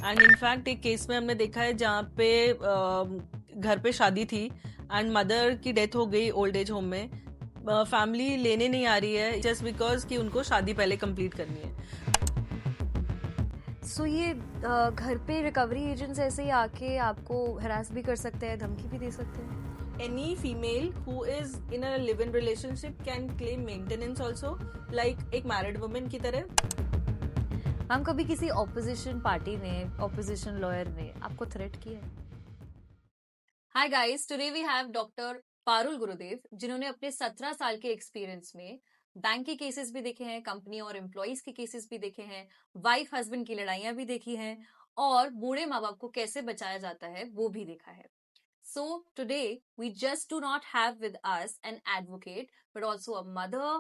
And in fact एक case में हमने देखा है जहाँ पे घर पे शादी थी एंड मदर की डेथ हो गई ओल्ड एज होम में। फैमिली लेने नहीं आ रही है जस्ट बिकॉज कि उनको शादी पहले कंप्लीट करनी है। सो ये घर पे रिकवरी एजेंट्स ऐसे ही आके आपको हरास भी कर सकते हैं, धमकी भी दे सकते हैं? Any female who is in a live-in relationship can claim maintenance also, like एक married woman की तरह। मैम, कभी किसी ऑपोजिशन पार्टी ने, ऑपोजिशन लॉयर ने आपको थ्रेट किया है? Hi guys, today we have doctor Parul Gurudev, जिन्होंने अपने 17 साल के एक्सपीरियंस में बैंक के केसेस भी देखे हैं, कंपनी और एम्प्लॉइज के केसेस भी देखे हैं, वाइफ हस्बैंड की लड़ाइयां भी देखी हैं और बूढ़े माँ बाप को कैसे बचाया जाता है वो भी देखा है। So today we just do not have with us an advocate, but also a mother,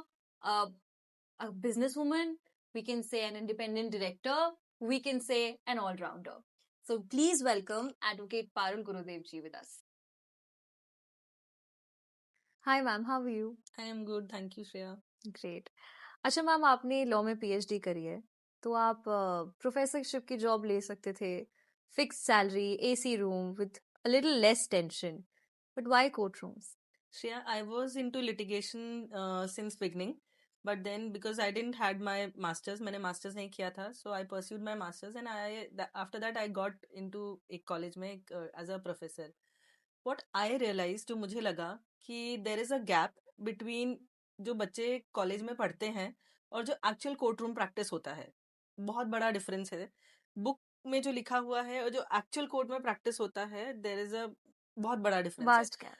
a businesswoman, we can say an independent director, we can say an all-rounder. So please welcome Advocate Parul Gurudev ji with us. Hi ma'am, how are you? I am good, thank you Shreya. Great. अच्छा ma'am, आपने law में PhD करी है, तो आप professorship की job ले सकते थे, fix salary, AC room with a little less tension, but why court rooms? Shreya, I was into litigation since beginning, but then because I didn't had my masters, मैंने masters नहीं किया था, so I pursued my masters and after that I got into एक college में as a professor. What I realized, जो मुझे लगा कि there is a gap between जो बच्चे कॉलेज में पढ़ते हैं और जो एक्चुअल कोर्ट रूम प्रैक्टिस होता है, बहुत बड़ा डिफरेंस है। बुक में जो लिखा हुआ है और जो एक्चुअल कोर्ट में प्रैक्टिस होता है, देयर इज अ बहुत बड़ा डिफरेंस है। Vast gap.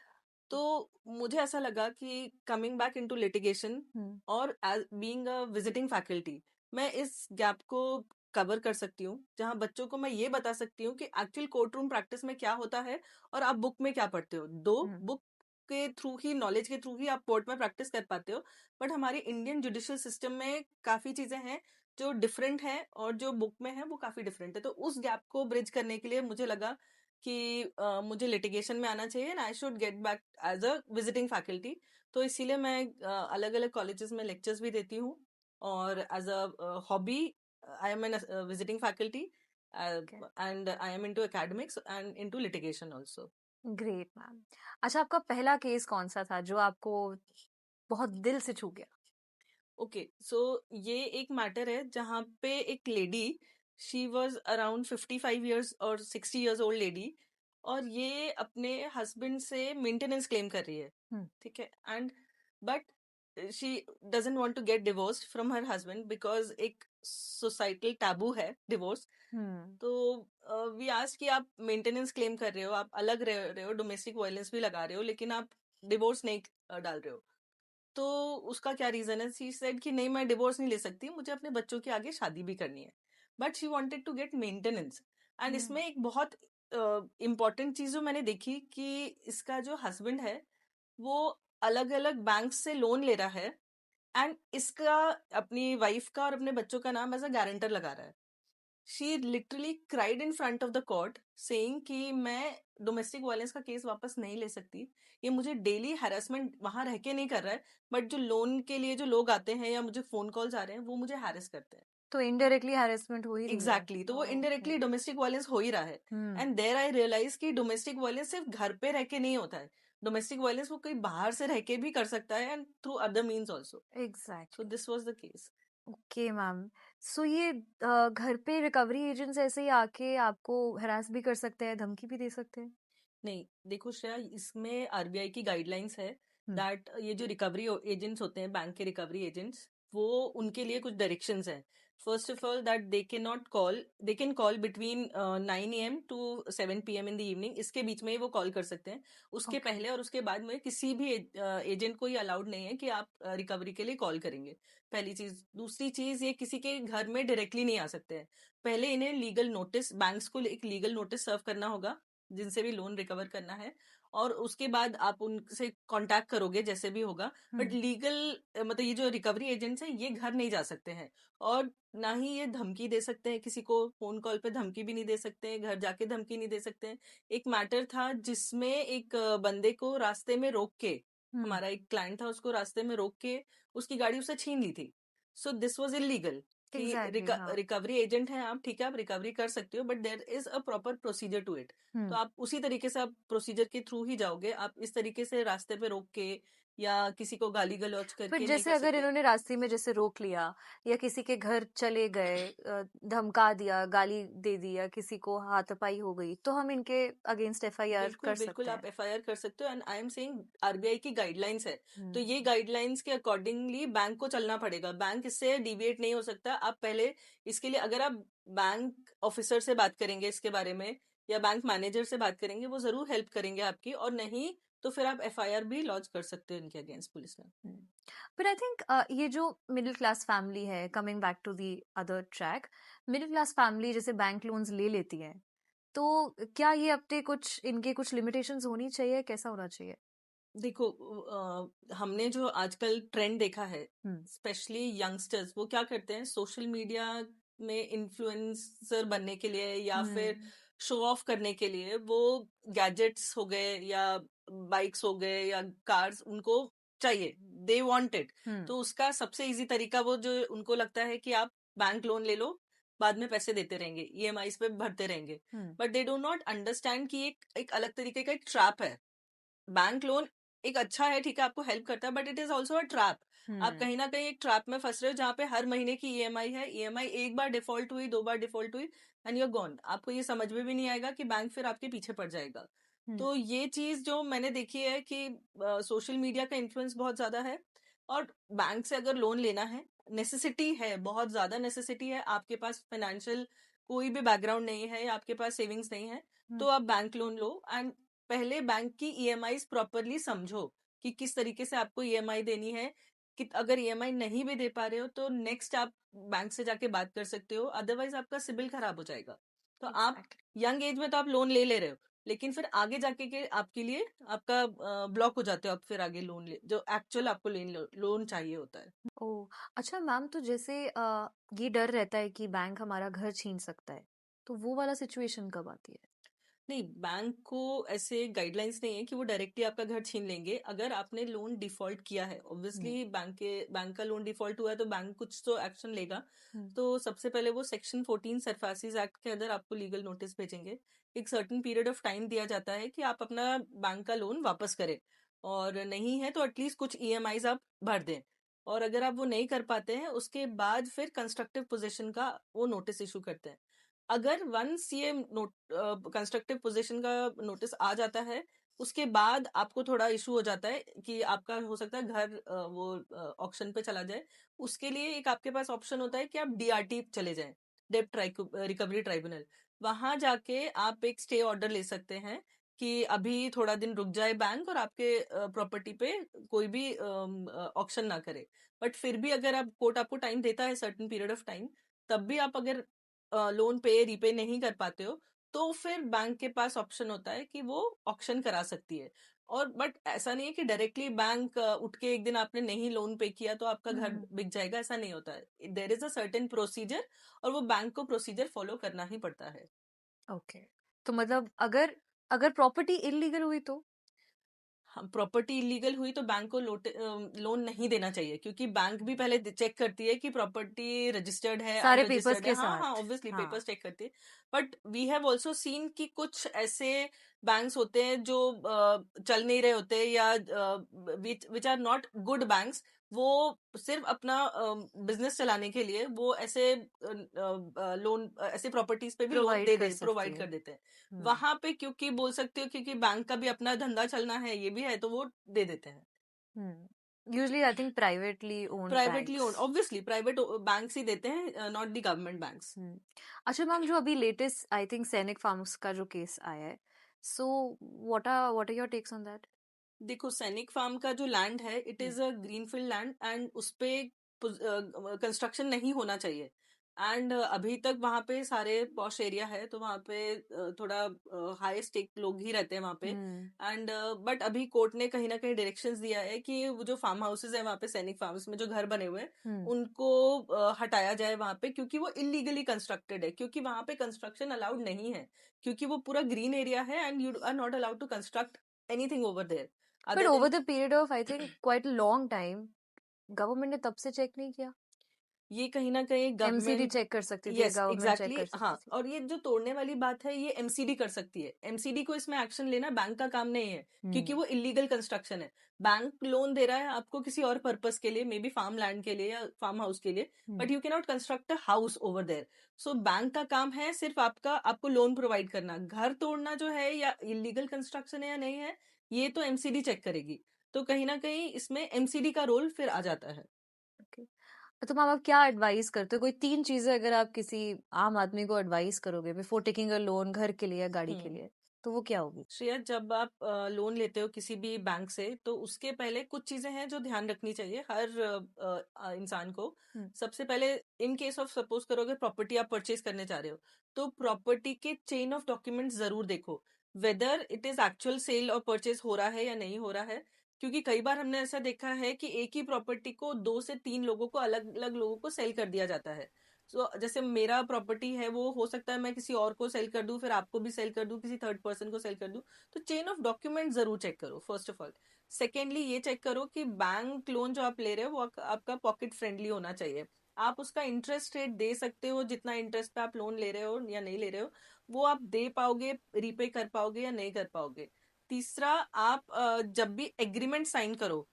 तो मुझे ऐसा लगा कि कमिंग बैक इनटू लिटिगेशन और as being a visiting faculty, मैं इस गैप को कवर कर सकती हूँ, जहाँ बच्चों को मैं ये बता सकती हूँ कि एक्चुअल कोर्ट रूम प्रैक्टिस में क्या होता है और आप बुक में क्या पढ़ते हो। दो बुक के थ्रू ही, नॉलेज के थ्रू ही आप कोर्ट में प्रैक्टिस कर पाते हो, बट हमारे इंडियन जुडिशियल सिस्टम में काफी चीजें हैं जो डिफरेंट है और जो बुक में है वो काफी डिफरेंट है। तो उस गैप को ब्रिज करने के लिए मुझे लगा कि मुझे लिटिगेशन में आना चाहिए and I should get back as a visiting faculty. तो इसीलिए मैं अलग अलग कॉलेजेस में लेक्चर्स भी देती हूँ और as a hobby I am an visiting faculty and I am into academics and into litigation also. Great ma'am. अच्छा, आपका पहला केस कौन सा था जो आपको बहुत दिल से छू गया? ओके, सो ये एक मैटर है जहाँ पे एक lady, she was around 55 years और 60 years ओल्ड लेडी, और ये अपने हस्बैंड से मेंटेनेंस क्लेम कर रही है। ठीक है, and but she doesn't want to get divorced from her husband because एक सोसाइटल टैबू है डिवोर्स। तो वी आस्क कि आप मेंटेनेंस क्लेम कर रहे हो, आप अलग रह रहे हो, डोमेस्टिक वायलेंस भी लगा रहे हो, लेकिन आप डिवोर्स नहीं डाल रहे हो। तो उसका क्या रीजन है? शी सेड कि नहीं, मैं डिवोर्स नहीं ले सकती, मुझे अपने बच्चों के आगे शादी भी करनी है, but she wanted to get maintenance. And इसमें एक बहुत इम्पॉर्टेंट चीज जो मैंने देखी कि इसका जो हस्बैंड है वो अलग अलग बैंक से लोन ले रहा है एंड इसका, अपनी वाइफ का और अपने बच्चों का नाम एज अ गारंटर लगा रहा है। She literally cried in front of the court saying कि मैं डोमेस्टिक वायलेंस का केस वापस नहीं ले सकती, ये मुझे डेली हैरेसमेंट वहां रह के नहीं कर रहा है, बट जो लोन के लिए जो लोग आते हैं या मुझे फोन कॉल्स आ रहे हैं वो मुझे हैरेस करते हैं। तो इनडायरेक्टली हैरेसमेंट हो ही रही है। एग्जैक्टली, तो वो इनडायरेक्टली डोमेस्टिक वायलेंस हो ही रहा है। एंड देयर आई रियलाइज कि डोमेस्टिक वायलेंस सिर्फ घर पे रह के नहीं होता है, डोमेस्टिक वायलेंस वो कोई बाहर से रह के भी कर सकता है and through other means also. Exact. So this was the case. Okay ma'am. So ये घर पे रिकवरी एजेंट्स ऐसे ही आके आपको हरास भी कर सकते हैं, धमकी भी दे सकते हैं? नहीं, देखो श्रेया, इसमें आरबीआई की गाइडलाइंस है दैट ये जो रिकवरी एजेंट्स होते हैं, बैंक के रिकवरी एजेंट्स, वो उनके लिए कुछ डायरेक्शंस हैं। First of all that they can call between 9 AM to 7 PM in the evening, इसके बीच में ही वो कॉल कर सकते हैं। उसके पहले और उसके बाद में किसी भी एजेंट को ये अलाउड नहीं है कि आप रिकवरी के लिए कॉल करेंगे, पहली चीज। दूसरी चीज, ये किसी के घर में डायरेक्टली नहीं आ सकते हैं। पहले इन्हें लीगल नोटिस, बैंक्स को एक लीगल नोटिस सर्व करना होगा जिनसे भी लोन रिकवर करना है, और उसके बाद आप उनसे कांटेक्ट करोगे जैसे भी होगा। बट लीगल मतलब ये जो रिकवरी एजेंट्स हैं ये घर नहीं जा सकते हैं, और ना ही ये धमकी दे सकते हैं किसी को, फोन कॉल पे धमकी भी नहीं दे सकते हैं, घर जाके धमकी नहीं दे सकते हैं। एक मैटर था जिसमें एक बंदे को रास्ते में रोक के, हमारा एक क्लाइंट था, उसको रास्ते में रोक के उसकी गाड़ी उससे छीन ली थी। So this was illegal. कि एग्जैक्टली, हाँ। रिकवरी एजेंट हैं आप, ठीक है, आप रिकवरी कर सकते हो, but there is a proper procedure to it. तो आप उसी तरीके से आप प्रोसीजर के थ्रू ही जाओगे, आप इस तरीके से रास्ते पे रोक के या किसी को गाली गलौज फिर करके नहीं जैसे कर अगर सकते। इन्होंने रास्ते में जैसे रोक लिया या किसी के घर चले गए, धमका दिया, गाली दे दी या किसी को हाथापाई हो गई, तो हम इनके अगेंस्ट एफआईआर बिल्कुल कर बिल्कुल सकते आप हैं। एफआईआर कर सकते हो, and I am saying RBI की गाइडलाइंस है, तो ये हम्म। गाइडलाइंस के अकॉर्डिंगली बैंक को चलना पड़ेगा, बैंक इससे डिविएट नहीं हो सकता। आप पहले इसके लिए अगर आप बैंक ऑफिसर से बात करेंगे इसके बारे में या बैंक मैनेजर से बात करेंगे, वो जरूर हेल्प करेंगे आपकी, और नहीं तो फिर आप एफआईआर भी लॉन्च कर सकते हो इनके अगेंस्ट पुलिस में। पर आई थिंक ये जो मिडिल क्लास फैमिली है, coming back to the other track, middle class family जैसे बैंक लोन्स ले लेती है, तो क्या ये अपने कुछ इनके कुछ लिमिटेशंस होनी चाहिए, कैसा होना चाहिए? देखो हमने जो आजकल ट्रेंड देखा है, हम्म। स्पेशली यंगस्टर्स, वो क्या करते हैं सोशल मीडिया में इन्फ्लुएंसर बनने के लिए या फिर हम्म। शो ऑफ करने के लिए वो गैजेट्स हो गए या बाइक्स हो गए या कार्स उनको चाहिए, दे वांट इट। हम्म। तो उसका सबसे इजी तरीका वो जो उनको लगता है कि आप बैंक लोन ले लो, बाद में पैसे देते रहेंगे, ईएमआईस पे भरते रहेंगे, hmm. But they do not understand कि एक अलग तरीके का एक ट्रैप है। बैंक लोन एक अच्छा है, ठीक है, आपको हेल्प करता है, but it is also a trap. आप हम्म। कहीं ना कहीं एक ट्रैप में फंस रहे हो जहां पे हर महीने की ईएमआई है, ईएमआई एक बार डिफॉल्ट हुई, दो बार डिफॉल्ट हुई, एंड यूर गॉन, आपको ये समझ में भी नहीं आएगा कि बैंक फिर आपके पीछे पड़ जाएगा। हम्म। तो ये चीज जो मैंने देखी है कि सोशल मीडिया का इन्फ्लुएंस बहुत ज्यादा है, और बैंक से अगर लोन लेना है, नेसेसिटी है, बहुत ज्यादा नेसेसिटी है, आपके पास फाइनेंशियल कोई भी बैकग्राउंड नहीं है या आपके पास सेविंग्स नहीं है, हम्म। तो आप बैंक लोन लो, एंड पहले बैंक की ईएमआई प्रॉपरली समझो कि किस तरीके से आपको ईएमआई देनी है, कि अगर ईएमआई नहीं भी दे पा रहे हो तो नेक्स्ट आप बैंक से जाके बात कर सकते हो, अदरवाइज आपका सिबिल खराब हो जाएगा। तो आप एग्जैक्टली। यंग एज में तो आप लोन ले ले रहे हो, लेकिन फिर आगे जाके के आपके लिए आपका ब्लॉक हो जाते हो, आप फिर आगे लोन ले जो एक्चुअल आपको लोन चाहिए होता है। ओ, अच्छा मैम, तो जैसे ये डर रहता है कि बैंक हमारा घर छीन सकता है, तो वो वाला सिचुएशन कब आती है? नहीं, बैंक को ऐसे गाइडलाइंस नहीं है कि वो डायरेक्टली आपका घर छीन लेंगे। अगर आपने लोन डिफॉल्ट किया है, हम्म। ऑब्वियसली बैंक का लोन डिफॉल्ट हुआ है तो बैंक कुछ तो एक्शन लेगा। हम्म। तो सबसे पहले वो सेक्शन 14 सरफासीज एक्ट के अंदर आपको लीगल नोटिस भेजेंगे। एक सर्टेन पीरियड ऑफ टाइम दिया जाता है कि आप अपना बैंक का लोन वापस करें, और नहीं है तो एटलीस्ट कुछ ईएमआईज आप भर दें। और अगर आप वो नहीं कर पाते हैं, उसके बाद फिर कंस्ट्रक्टिव पोजीशन का वो नोटिस इशू करते हैं। अगर वंस ये कंस्ट्रक्टिव पोजीशन का नोटिस आ जाता है, उसके बाद आपको थोड़ा इशू हो जाता है कि आपका हो सकता है घर वो ऑक्शन पे चला जाए। उसके लिए एक आपके पास ऑप्शन होता है कि आप डीआरटी चले जाएं, डेब्ट रिकवरी ट्राइब्यूनल। वहां जाके आप एक स्टे ऑर्डर ले सकते हैं कि अभी थोड़ा दिन रुक जाए बैंक और आपके प्रॉपर्टी पे कोई भी ऑक्शन ना करे। बट फिर भी अगर आप कोर्ट आपको टाइम देता है सर्टेन पीरियड ऑफ टाइम, तब भी आप अगर लोन पे रीपे नहीं कर पाते हो, तो फिर बैंक के पास ऑप्शन होता है कि वो ऑक्शन करा सकती है। और बट ऐसा नहीं है कि डायरेक्टली बैंक उठ के एक दिन आपने नहीं लोन पे किया तो आपका घर हम्म। बिक जाएगा, ऐसा नहीं होता है। There is a certain procedure, और वो बैंक को प्रोसीजर फॉलो करना ही पड़ता है। ओके, तो मतलब अगर अगर प्रॉपर्टी इलीगल हुई तो? हाँ, प्रॉपर्टी इलीगल हुई तो बैंक को लोन नहीं देना चाहिए, क्योंकि बैंक भी पहले चेक करती है कि प्रॉपर्टी रजिस्टर्ड है, सारे पेपर्स अनरजिस्टर्ड है। के हाँ हाँ, साथ, ऑब्वियसली हाँ। पेपर्स चेक करती है। But we have also seen कि कुछ ऐसे बैंक्स होते हैं जो चल नहीं रहे होते, या which are not good banks. वो सिर्फ अपना बिजनेस चलाने के लिए वो ऐसे लोन ऐसे प्रॉपर्टीज पे भी लोन प्रोवाइड कर सकती प्रोवाइड है। कर देते हैं। हम्म। वहां पे क्योंकि बोल सकते हो क्योंकि बैंक का भी अपना धंधा चलना है, ये भी है, तो वो दे देते हैं। Usually I think privately owned privately banks. Owned, obviously private banks ही देते हैं, नॉट द गवर्नमेंट बैंक्स। अच्छा मैम, जो अभी latest I think Sainik Farms का जो केस आया है, so what are your takes on that? देखो, सैनिक फार्म का जो लैंड है, it is a greenfield land, and उस पे कंस्ट्रक्शन नहीं होना चाहिए। एंड अभी तक वहां पे सारे पॉश एरिया है, तो वहां पे थोड़ा हाई स्टेक लोग ही रहते हैं वहां पे। हम्म। एंड बट अभी कोर्ट ने कहीं ना कहीं डायरेक्शंस दिया है कि वो जो फार्म हाउसेज है वहां पे, सैनिक फार्म्स में जो घर बने हुए हैं, हम्म। उनको हटाया जाए वहां पे, क्योंकि वो इलीगली कंस्ट्रक्टेड है, क्योंकि वहां पे कंस्ट्रक्शन अलाउड नहीं है, क्योंकि वो पूरा ग्रीन एरिया है, and you are not allowed to construct anything over there but other over then. The period of I think quite long time, government ने तब से चेक नहीं किया? ये कहीं ना कहीं एमसीडी गवर्नमेंट, चेक कर सकती थी, यस गवर्नमेंट चेक एग्जैक्टली कर सकती हाँ। थी। और ये जो तोड़ने वाली बात है ये एमसीडी कर सकती है, एमसीडी को इसमें एक्शन लेना बैंक का काम नहीं है, क्योंकि वो इलीगल कंस्ट्रक्शन है। बैंक लोन दे रहा है आपको किसी और पर्पस के लिए, मे बी फार्म लैंड के लिए या फार्म हाउस के लिए, but you can not construct a house over there. So bank का काम है सिर्फ आपको लोन प्रोवाइड करना। घर तोड़ना जो है या इलीगल कंस्ट्रक्शन है या नहीं है, ये तो एमसीडी चेक करेगी। तो कहीं ना कहीं इसमें एमसीडी का रोल फिर आ जाता है। ओके, तो मैम आप क्या एडवाइस करते हो? कोई 3 चीजें अगर आप किसी आम आदमी को एडवाइस करोगे बिफोर टेकिंग अ लोन, घर के लिए या गाड़ी के हम्म लिए, तो वो क्या होगी? श्रेया, जब आप लोन लेते हो किसी भी बैंक से, तो उसके पहले कुछ चीजें हैं जो ध्यान रखनी चाहिए हर इंसान को। हम्म, सबसे पहले, इन केस ऑफ सपोज करो अगर प्रॉपर्टी आप परचेज करने जा रहे हो, तो प्रॉपर्टी के चेन ऑफ डॉक्यूमेंट्स जरूर देखो, whether it is actual sale और परचेज हो रहा है या नहीं हो रहा है। क्योंकि कई बार हमने ऐसा देखा है कि एक ही प्रॉपर्टी को 2 से 3 लोगों को, अलग अलग लोगों को सेल कर दिया जाता है। जैसे मेरा प्रॉपर्टी है, वो हो सकता है मैं किसी और को सेल कर दूं, फिर आपको भी सेल कर दूं, किसी थर्ड पर्सन को सेल कर दूं। तो चेन ऑफ डॉक्यूमेंट जरूर चेक करो फर्स्ट ऑफ ऑल। सेकेंडली, ये चेक करो कि बैंक लोन जो आप ले रहे हो वो आपका पॉकेट फ्रेंडली होना चाहिए। आप उसका इंटरेस्ट रेट दे सकते हो, जितना इंटरेस्ट पे आप लोन ले रहे हो या नहीं ले रहे हो, वो आप दे पाओगे, रीपे कर पाओगे या नहीं कर पाओगे। तीसरा, आप जब भी एग्रीमेंट साइन करो,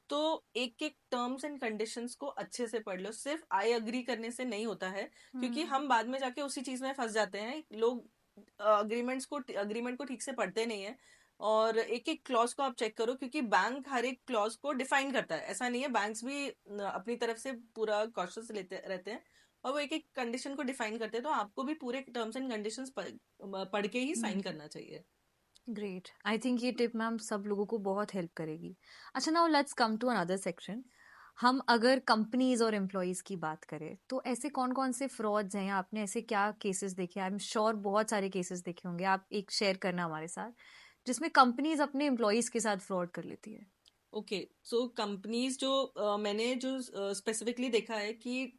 तो एक एक टर्म्स एंड कंडीशंस को अच्छे से पढ़ लो। सिर्फ आई अग्री करने से नहीं होता है, क्योंकि हम बाद में जाके उसी चीज में फंस जाते हैं। लोग अग्रीमेंट को ठीक से पढ़ते नहीं है। और एक एक क्लॉज को आप चेक करो, क्योंकि बैंक हर एक क्लॉज को डिफाइन करता है। ऐसा नहीं है, बैंक्स भी अपनी तरफ से पूरा कॉशियस लेते रहते हैं, और वो एक एक कंडीशन को डिफाइन करते हैं। तो आपको भी पूरे टर्म्स एंड कंडीशंस पढ़ के ही साइन करना चाहिए। ग्रेट, आई थिंक ये टिप मैम सब लोगों को बहुत हेल्प करेगी। अच्छा, now let's come to another section. हम अगर कंपनीज और एम्प्लॉयज की बात करें तो ऐसे कौन कौन से फ्रॉड्स हैं, या आपने ऐसे क्या केसेस देखे? आई एम श्योर बहुत सारे केसेस देखे होंगे, आप एक शेयर करना हमारे साथ, जिसमें कंपनीज अपने एम्प्लॉयज के साथ फ्रॉड कर लेती है। ओके, सो कंपनीज जो मैंने जो स्पेसिफिकली देखा है कि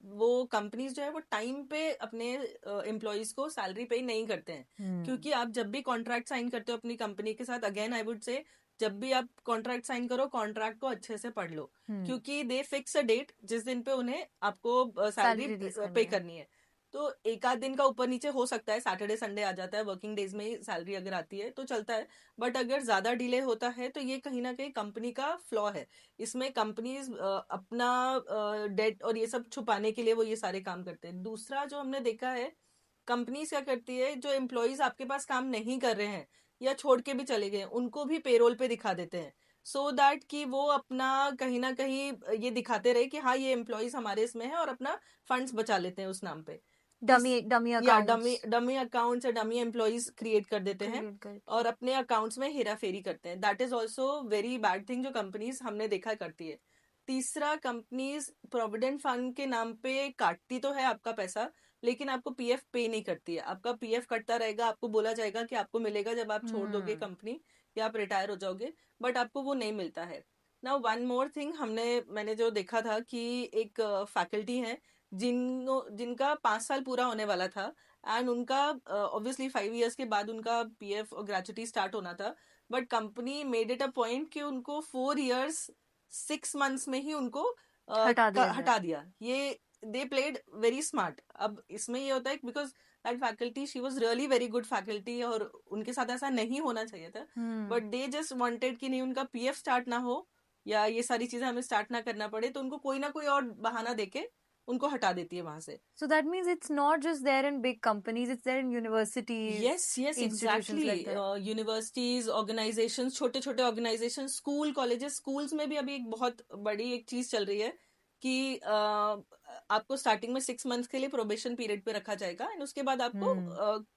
वो कंपनीज जो है वो टाइम पे अपने एम्प्लॉयज को सैलरी पे नहीं करते हैं। क्योंकि आप जब भी कॉन्ट्रैक्ट साइन करते हो अपनी कंपनी के साथ, अगेन आई वुड से, जब भी आप कॉन्ट्रैक्ट साइन करो, कॉन्ट्रैक्ट को अच्छे से पढ़ लो। क्योंकि दे फिक्स अ डेट जिस दिन पे उन्हें आपको सैलरी सैलरी रिलीज पे करनी है। करनी है। तो एक आध दिन का ऊपर नीचे हो सकता है, सैटरडे संडे आ जाता है, वर्किंग डेज में ही सैलरी अगर आती है तो चलता है। बट अगर ज्यादा डिले होता है तो ये कहीं ना कहीं कंपनी का फ्लॉ है। इसमें कंपनीज अपना डेट और ये सब छुपाने के लिए वो ये सारे काम करते हैं। दूसरा जो हमने देखा है, कंपनीज क्या करती है, जो एम्प्लॉयज आपके पास काम नहीं कर रहे हैं या छोड़ के भी चले गए, उनको भी पेरोल पे दिखा देते हैं, सो दैट कि वो अपना कहीं ना कहीं ये दिखाते रहे कि हाँ ये एम्प्लॉयज हमारे इसमें है, और अपना फंड्स बचा लेते हैं उस नाम पे। तीस डमी डमी या अकाउंट्स डमी डमी अकाउंट्स या डमी एम्प्लॉयज क्रिएट कर देते हैं, क्रिएट करके। और अपने अकाउंट्स में हेरा फेरी करते हैं। That is also very bad thing जो कंपनीज हमने देखा करती है। तीसरा, कंपनीज प्रोविडेंट फंड के नाम पे काटती तो है आपका पैसा, लेकिन आपको पीएफ पे नहीं करती है। आपका पीएफ कटता रहेगा, आपको बोला जाएगा कि आपको मिलेगा जब आप छोड़ दोगे कंपनी या आप रिटायर हो जाओगे, बट आपको वो नहीं मिलता है। नाउ वन मोर थिंग, मैंने जो देखा था कि एक फैकल्टी है जिनका 5 साल पूरा होने वाला था, एंड उनका ऑब्वियसली 5 इयर्स के बाद उनका पीएफ और ग्रेचुटी स्टार्ट होना था। But company made it a point कि उनको 4 इयर्स 6 मंथ्स में ही उनको हटा दिया जाए। हटा दिया। ये दे प्लेड वेरी स्मार्ट। अब इसमें ये होता है because that faculty, she was really very good faculty, और उनके साथ ऐसा नहीं होना चाहिए था। बट दे जस्ट वांटेड कि नहीं, उनका पीएफ स्टार्ट ना हो या ये सारी चीजें हमें स्टार्ट ना करना पड़े, तो उनको कोई ना कोई और बहाना देके उनको हटा देती है वहां से। So that means it's not just there in big companies, it's there in universities, yes yes institutions exactly, like that. Universities, organisation, छोटे छोटे ऑर्गेनाइजेशन, स्कूल, कॉलेजेस, स्कूल्स में भी अभी एक बहुत बड़ी एक चीज चल रही है कि आपको स्टार्टिंग में 6 मंथ्स के लिए प्रोबेशन पीरियड पे रखा जाएगा, एंड उसके बाद आपको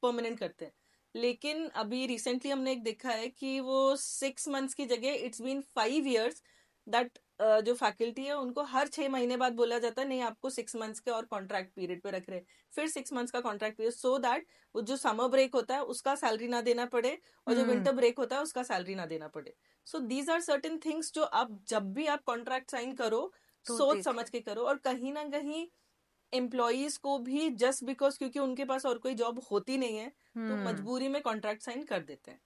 परमानेंट करते हैं। लेकिन अभी रिसेंटली हमने एक देखा है कि वो 6 मंथ्स की जगह इट्स बीन 5 इयर्स, दैट जो फैकल्टी है उनको हर 6 महीने बाद बोला जाता है नहीं, आपको 6 मंथ्स के और कॉन्ट्रैक्ट पीरियड पे रख रहे हैं, फिर 6 मंथ्स का कॉन्ट्रैक्ट पीरियड, सो दैट वो जो समर ब्रेक होता है उसका सैलरी ना देना पड़े, और जो विंटर ब्रेक होता है उसका सैलरी ना देना पड़े। So these are certain things जो आप जब भी आप कॉन्ट्रैक्ट साइन करो, तो सोच देख समझ ले। के करो। और कहीं ना कहीं एम्प्लॉयज को भी जस्ट बिकॉज क्योंकि उनके पास और कोई जॉब होती नहीं है, तो मजबूरी में कॉन्ट्रैक्ट साइन कर देते हैं।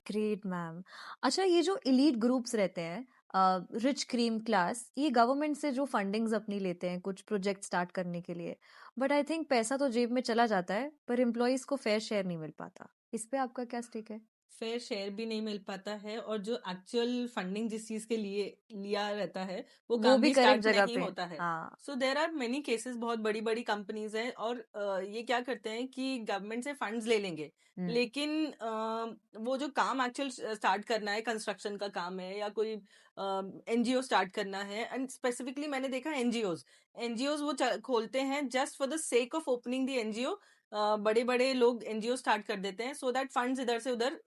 Great ma'am. अच्छा, ये जो इलीट ग्रुप्स रहते हैं, रिच क्रीम क्लास ये गवर्नमेंट से जो फंडिंग्स अपनी लेते हैं कुछ प्रोजेक्ट स्टार्ट करने के लिए, बट आई थिंक पैसा तो जेब में चला जाता है पर एम्प्लॉयज को फेयर शेयर नहीं मिल पाता। इस पे आपका क्या स्टेक है? फेयर शेयर भी नहीं मिल पाता है, और जो एक्चुअल फंडिंग जिस चीज के लिए लिया रहता है वो वो काम भी भी करेक्ट स्टार्ट जगह नहीं पे। होता है। हाँ। सो देर आर मेनी केसेस, बहुत बड़ी बड़ी कंपनीज हैं, और ये क्या करते हैं कि गवर्नमेंट से फंड्स ले लेंगे, हम्म। लेकिन वो जो काम एक्चुअल स्टार्ट करना है, कंस्ट्रक्शन का काम है या कोई एनजीओ स्टार्ट करना है, एंड स्पेसिफिकली मैंने देखा एनजीओज, एनजीओज वो खोलते हैं just for the sake of opening the NGO. बड़े बड़े लोग एनजीओ स्टार्ट कर देते हैं सो दैट फंड्स इधर से उधर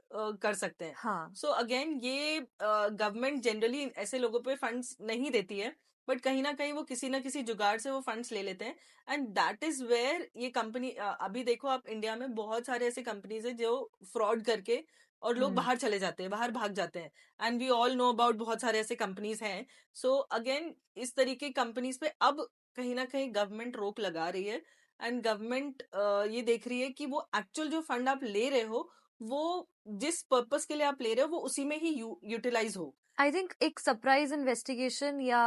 कर सकते हैं। हाँ। सो अगेन ये गवर्नमेंट जनरली ऐसे लोगों पे फंड्स नहीं देती है, बट कहीं ना कहीं वो किसी ना किसी जुगाड़ से वो फंड्स ले लेते हैं, एंड दैट इज वेयर ये कंपनी, अभी देखो आप इंडिया में बहुत सारे ऐसे कंपनीज है जो फ्रॉड करके और लोग हम्म। बाहर चले जाते हैं, बाहर भाग जाते हैं, and we all know about बहुत सारे ऐसे कंपनीज हैं। सो अगेन इस तरीके कंपनीज पे अब कहीं ना कहीं गवर्नमेंट रोक लगा रही है, एंड गवर्नमेंट ये देख रही है कि वो एक्चुअल जो फंड आप ले रहे हो वो जिस पर्पस के लिए आप ले रहे हो वो उसी में ही यूटिलाइज हो। आई थिंक एक सरप्राइज इन्वेस्टिगेशन या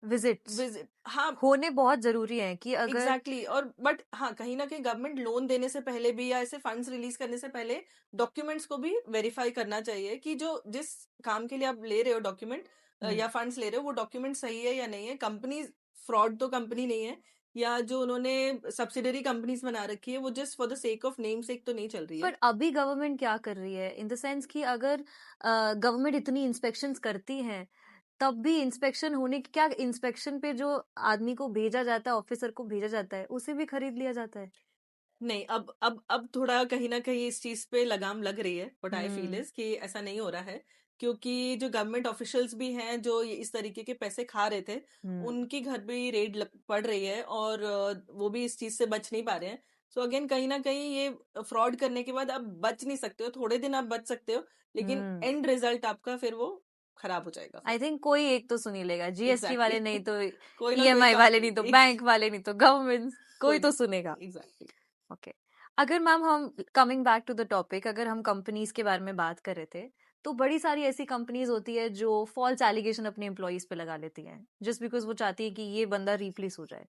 विजिट्स विजिट, हाँ, होने बहुत जरूरी है कि अगर एग्जैक्टली exactly। और बट हाँ, कहीं ना कहीं गवर्नमेंट लोन देने से पहले भी या ऐसे फंड्स रिलीज करने से पहले डॉक्यूमेंट्स को भी वेरीफाई करना चाहिए कि जो जिस काम के लिए आप ले रहे हो डॉक्यूमेंट या फंड्स ले रहे हो वो डॉक्यूमेंट सही है या नहीं है। कंपनी फ्रॉड तो कंपनी नहीं है, या जो उन्होंने सब्सिडरी कंपनीज बना रखी है वो just for the sake of name सेक तो नहीं चल रही है। पर अभी गवर्नमेंट क्या कर रही है इन द सेंस कि अगर गवर्नमेंट इतनी इंस्पेक्शंस करती है तब भी इंस्पेक्शन होने की क्या, इंस्पेक्शन पे जो आदमी को भेजा जाता है, ऑफिसर को भेजा जाता है, उसे भी खरीद लिया जाता है। नहीं, अब थोड़ा कहीं ना कहीं इस चीज पे लगाम लग रही है, but I feel hmm. Is कि ऐसा नहीं हो रहा है, क्योंकि जो गवर्नमेंट ऑफिशियल्स भी हैं जो इस तरीके के पैसे खा रहे थे, हम्म। उनकी घर भी रेड पड़ रही है, और वो भी इस चीज से बच नहीं पा रहे हैं। सो अगेन कहीं ना कहीं ये फ्रॉड करने के बाद आप बच नहीं सकते हो, थोड़े दिन आप बच सकते हो, लेकिन हम्म। एंड रिजल्ट आपका फिर वो खराब हो जाएगा फिर। आई थिंक कोई एक तो सुन ही लेगा, जीएसटी एग्जैक्टली वाले नहीं तो कोई ना कोई ईएमआई वाले नहीं तो कंपनी, बैंक वाले नहीं तो गवर्नमेंट, कोई कोई तो ना, सुनेगा। एग्जैक्टली। ओके। अगर मैम हम coming back to the topic, अगर हम कंपनीज के बारे में बात कर रहे थे तो बड़ी सारी ऐसी कंपनीज होती है जो फॉल्स एलिगेशन अपने एम्प्लॉयज पे लगा लेती हैं जस्ट बिकॉज वो चाहती है कि ये बंदा रिप्लेस हो जाए।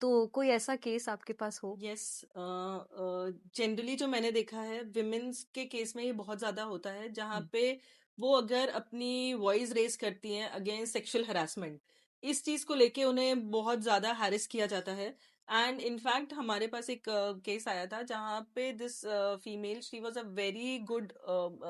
तो कोई ऐसा केस आपके पास हो? यस, जनरली जो मैंने देखा है विमेन्स के केस में ये बहुत ज्यादा होता है, जहाँ पे वो अगर अपनी वॉइस रेस करती हैं अगेंस्ट सेक्सुअल हरासमेंट, इस चीज को लेके उन्हें बहुत ज्यादा हैरेस किया जाता है। एंड इनफैक्ट हमारे पास एक केस आया था जहाँ पे this female, she was a very good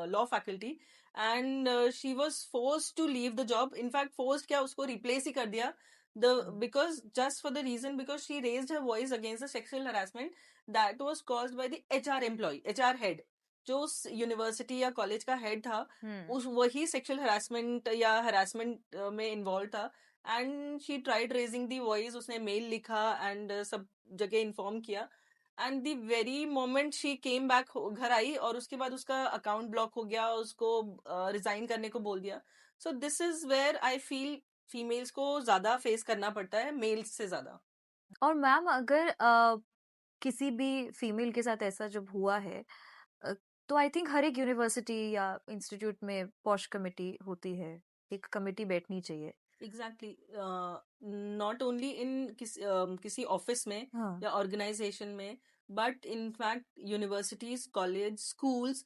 law faculty, and she was forced to leave the job. In fact forced क्या, उसको रिप्लेस ही कर दिया, the because just for the reason because she raised her voice against the sexual harassment that was caused by the HR employee, HR head, जो उस university या college का head था, हम्म। उस वही सेक्सुअल हरासमेंट या हरासमेंट में इन्वॉल्व था, and she tried raising the voice, उसने मेल लिखा एंड सब जगह इन्फॉर्म किया, and the very moment she came back, घर आई और उसके बाद उसका अकाउंट ब्लॉक हो गया, उसको रिजाइन करने को बोल दिया। So this is where I feel females को ज्यादा फेस करना पड़ता है मेल्स से ज्यादा। और मैम अगर किसी भी फीमेल के साथ ऐसा जब हुआ है अ, तो आई थिंक हर एक यूनिवर्सिटी या इंस्टीट्यूट में पॉश कमेटी होती है, एक कमेटी बैठनी चाहिए। एग्जैक्टली, नॉट ओनली इन किसी ऑफिस में हाँ। या ऑर्गेनाइजेशन में, but in fact universities, college, schools,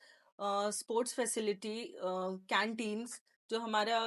sports facility, canteens, जो हमारा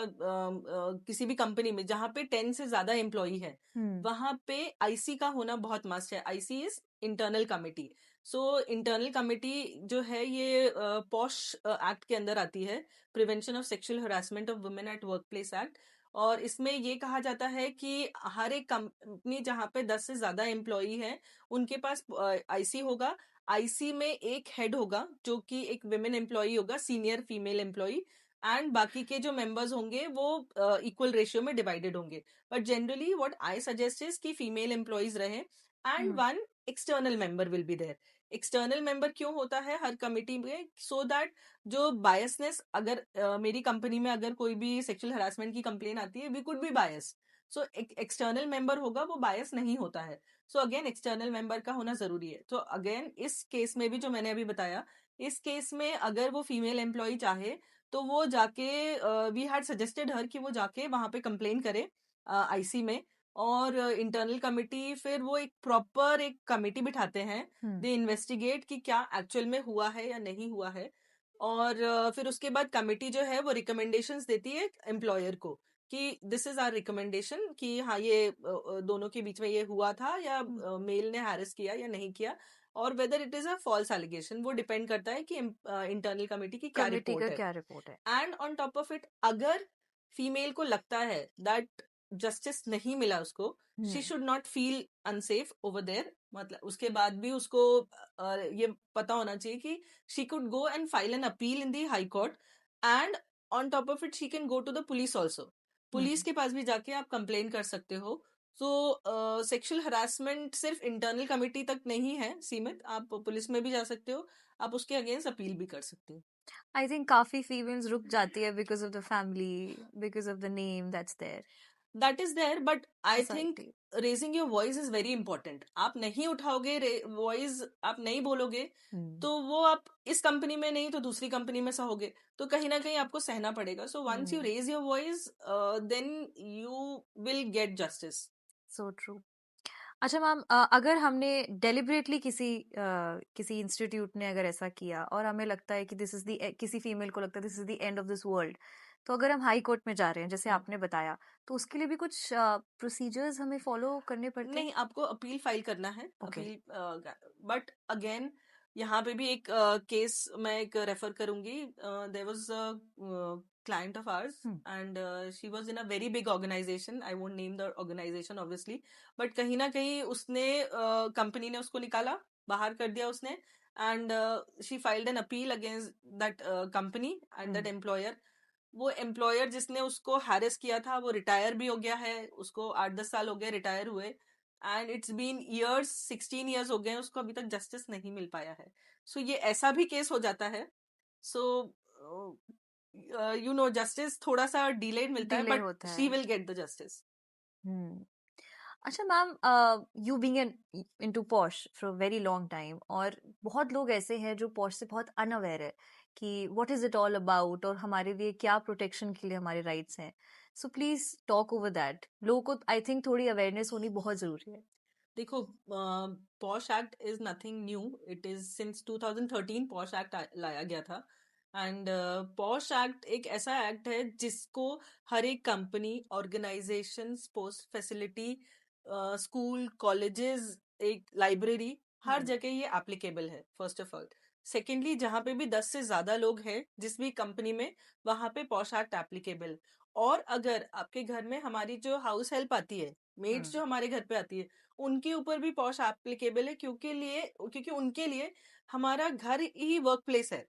किसी भी कंपनी में जहाँ पे 10 से ज्यादा एम्प्लॉई है, हम्म। वहां पे आईसी का होना बहुत मस्ट है। IC is internal committee. So internal committee जो है ये पॉश एक्ट के अंदर आती है, prevention of sexual harassment of women at work place act. और इसमें ये कहा जाता है कि हर एक कंपनी जहाँ पे 10 से ज्यादा एम्प्लॉई है उनके पास आईसी होगा। आईसी में एक हेड होगा जो कि एक विमेन एम्प्लॉई होगा, सीनियर फीमेल एम्प्लॉई, एंड बाकी के जो मेंबर्स होंगे वो इक्वल रेशियो में डिवाइडेड होंगे। But generally what I suggest is कि फीमेल एम्प्लॉइज रहे, and hmm. One external member will be there. External member क्यों होता है हर कमिटी में? सो दैट जो बायसनेस, अगर मेरी कंपनी में अगर कोई भी सेक्सुअल हरासमेंट की कंप्लेन आती है, वी कुड बी बायस, सो एक एक्सटर्नल मेंबर होगा, वो बायस नहीं होता है। सो अगेन एक्सटर्नल मेंबर का होना जरूरी है। तो अगेन इस केस में भी जो मैंने अभी बताया, इस केस में अगर वो फीमेल एम्प्लॉय चाहे तो वो जाके, वी हैड सजेस्टेड हर कि वो जाके वहां पे कंप्लेन करे आईसी में, और इंटरनल कमिटी फिर वो एक प्रॉपर एक कमिटी बिठाते हैं, दे इन्वेस्टिगेट कि क्या एक्चुअल में हुआ है या नहीं हुआ है। और फिर उसके बाद कमिटी जो है वो रिकमेंडेशंस देती है एम्प्लॉयर को कि दिस इज आवर रिकमेंडेशन कि हाँ ये दोनों के बीच में ये हुआ था, या मेल ने हैरेस किया या नहीं किया, और whether it is a false allegation, वो डिपेंड करता है कि इंटरनल कमिटी की क्या कमिटी का रिपोर्ट है। क्या रिपोर्ट है। And on top of it, अगर फीमेल को लगता है दैट जस्टिस नहीं मिला उसको, she should not feel unsafe over there, मतलब उसके बाद भी उसको ये पता होना चाहिए कि she could go and file an appeal in the high court, and on top of it she can go to the police also. Police के पास भी जाके आप कंप्लेन कर सकते हो। सो सेक्सुअल हरासमेंट सिर्फ इंटरनल कमिटी तक नहीं है सीमित, आप पुलिस में भी जा सकते हो, आप उसके अगेंस्ट अपील भी कर सकते हो। आई थिंक काफी फीमेल्स रुक जाती है because of the family, because of the name that's there, that is there, but I think society. Raising your voice is very important. आप नहीं उठाओगे वॉइस, आप नहीं बोलोगे, तो वो आप इस कंपनी में नहीं तो दूसरी कंपनी में सहोगे, तो कहीं ना कहीं आपको सहना पड़ेगा। So once you raise your voice, then you will get justice. So true. अच्छा मैम, अगर हमने डेलिबरेटली किसी इंस्टीट्यूट ने अगर ऐसा किया और हमें लगता है कि दिस इज द, किसी फीमेल को लगता है this is the end of this world, तो अगर हम हाई कोर्ट में जा रहे हैं जैसे आपने बताया, तो उसके लिए भी कुछ प्रोसीजर्स हमें फॉलो करने पड़ते हैं? नहीं, आपको अपील फाइल करना है। Okay. अपील, बट अगेन यहाँ पे भी एक केस मैं एक रेफर करूंगी। There was a client of ours, and she was in a very big organisation, I won't name the organisation obviously, but कहीं ना कहीं उसने कंपनी ने उसको निकाला, बाहर कर दिया उसने, and she filed an appeal against that company and that employer. वो एम्प्लॉयर जिसने उसको हैरेस किया था वो रिटायर भी हो गया है, उसको 8-10 साल हो गए रिटायर हुए, and it's been years, 16 years हो गए, उसको अभी तक जस्टिस नहीं मिल पाया है। सो ये ऐसा भी केस हो जाता है। सो यू नो जस्टिस थोड़ा सा डिलेड मिलता है, डिले बट होता शी है। Will get the justice. अच्छा ma'am, you being into POSH for a very long time, और बहुत लोग ऐसे हैं जो पॉश से बहुत अनअवेयर है कि what is it all about, और हमारे लिए क्या प्रोटेक्शन के लिए हमारे राइट्स हैं। So please talk over that. लोगों को आई थिंक थोड़ी अवेयरनेस होनी बहुत जरूरी है। देखो, posh act is nothing new, it is since 2013 posh act लाया गया था। एंड पॉश एक्ट एक ऐसा एक्ट है जिसको हर एक company, organisation, sports facility, school, colleges, एक लाइब्रेरी, हर जगह ये एप्लीकेबल है, फर्स्ट ऑफ ऑल। सेकेंडली, जहां पे भी 10 से ज्यादा लोग हैं जिस भी कंपनी में, वहां पे पॉश एक्ट एप्लीकेबल। और अगर आपके घर में हमारी जो हाउस हेल्प आती है, मेड्स जो हमारे घर पे आती है, उनके ऊपर भी पॉश एप्लीकेबल है, क्योंकि उनके लिए हमारा घर ही वर्क प्लेस है।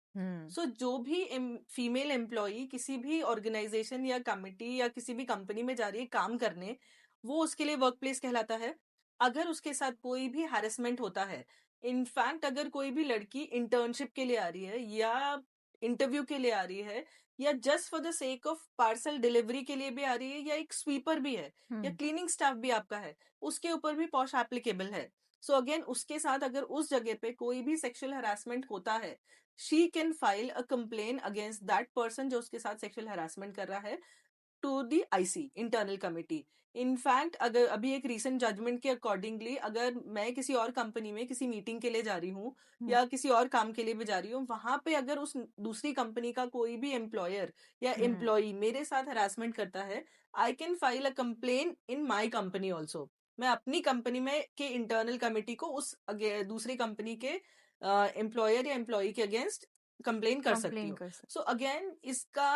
सो जो भी फीमेल एम्प्लॉय किसी भी ऑर्गेनाइजेशन या कमिटी या किसी भी कंपनी में जा रही है काम करने, वो उसके लिए वर्क प्लेस कहलाता है। अगर उसके साथ कोई भी हैरेसमेंट होता है, इनफैक्ट अगर कोई भी लड़की इंटर्नशिप के लिए आ रही है या इंटरव्यू के लिए आ रही है, या just for the sake of parcel delivery के लिए भी आ रही है, या एक स्वीपर भी है, या क्लीनिंग स्टाफ भी आपका है, उसके ऊपर भी पॉश एप्लीकेबल है। सो अगेन उसके साथ अगर उस जगह पे कोई भी सेक्सुअल हरासमेंट होता है, she can file a complain against that person जो उसके साथ सेक्सुअल हरासमेंट कर रहा है, to the IC, internal committee. In fact अगर अभी एक रीसेंट जजमेंट के अकॉर्डिंगली, अगर मैं किसी और कंपनी में किसी मीटिंग के लिए जा रही हूँ या किसी और काम के लिए भी जा रही हूँ, वहां पे अगर उस दूसरी कंपनी का कोई भी एम्प्लॉयर या एम्प्लॉय मेरे साथ हरासमेंट करता है, I can file a complain in my company also. मैं अपनी कंपनी में के इंटरनल कमिटी को उस दूसरी कंपनी के एम्प्लॉयर या एम्प्लॉय के अगेंस्ट कंप्लेन कर सकती कंप्लेन हूँ। कर सकते। सो अगेन इसका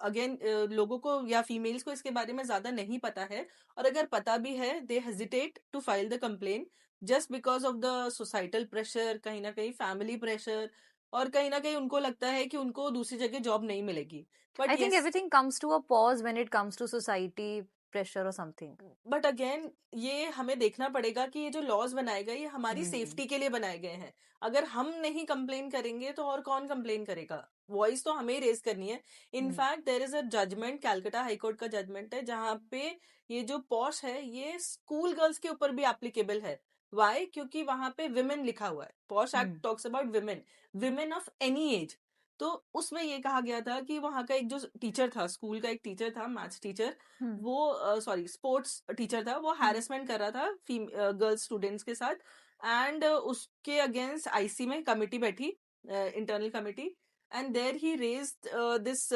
अगेन लोगों को या फीमेल्स को इसके बारे में ज्यादा नहीं पता है, और अगर पता भी है, they hesitate to file the complain just because of the societal pressure, कहीं ना कहीं फैमिली प्रेशर, और कहीं ना कहीं उनको लगता है कि उनको दूसरी जगह जॉब नहीं मिलेगी। But I think yes, everything comes to a pause when it comes to society, pressure और समथिंग. बट अगेन ये हमें देखना पड़ेगा कि ये जो लॉज बनाए गए ये हमारी सेफ्टी के लिए बनाए गए हैं. अगर हम नहीं कंप्लेन करेंगे तो और कौन कंप्लेन करेगा? वॉइस तो हमें रेज करनी है. In fact there is a judgement, Calcutta high court का जजमेंट है जहां पे ये जो पॉश है ये स्कूल गर्ल्स के ऊपर भी एप्लीकेबल है. वाई? क्योंकि वहां पे विमेन लिखा हुआ है. Posh act talks about women, women of any as. तो उसमें ये कहा गया था कि वहां का एक जो टीचर था, स्कूल का एक टीचर था, मैथ्स टीचर, वो सॉरी स्पोर्ट्स टीचर था, वो हैरेसमेंट कर रहा था गर्ल्स स्टूडेंट्स के साथ. एंड उसके अगेंस्ट आईसी में कमिटी बैठी, internal committee. And there he raised this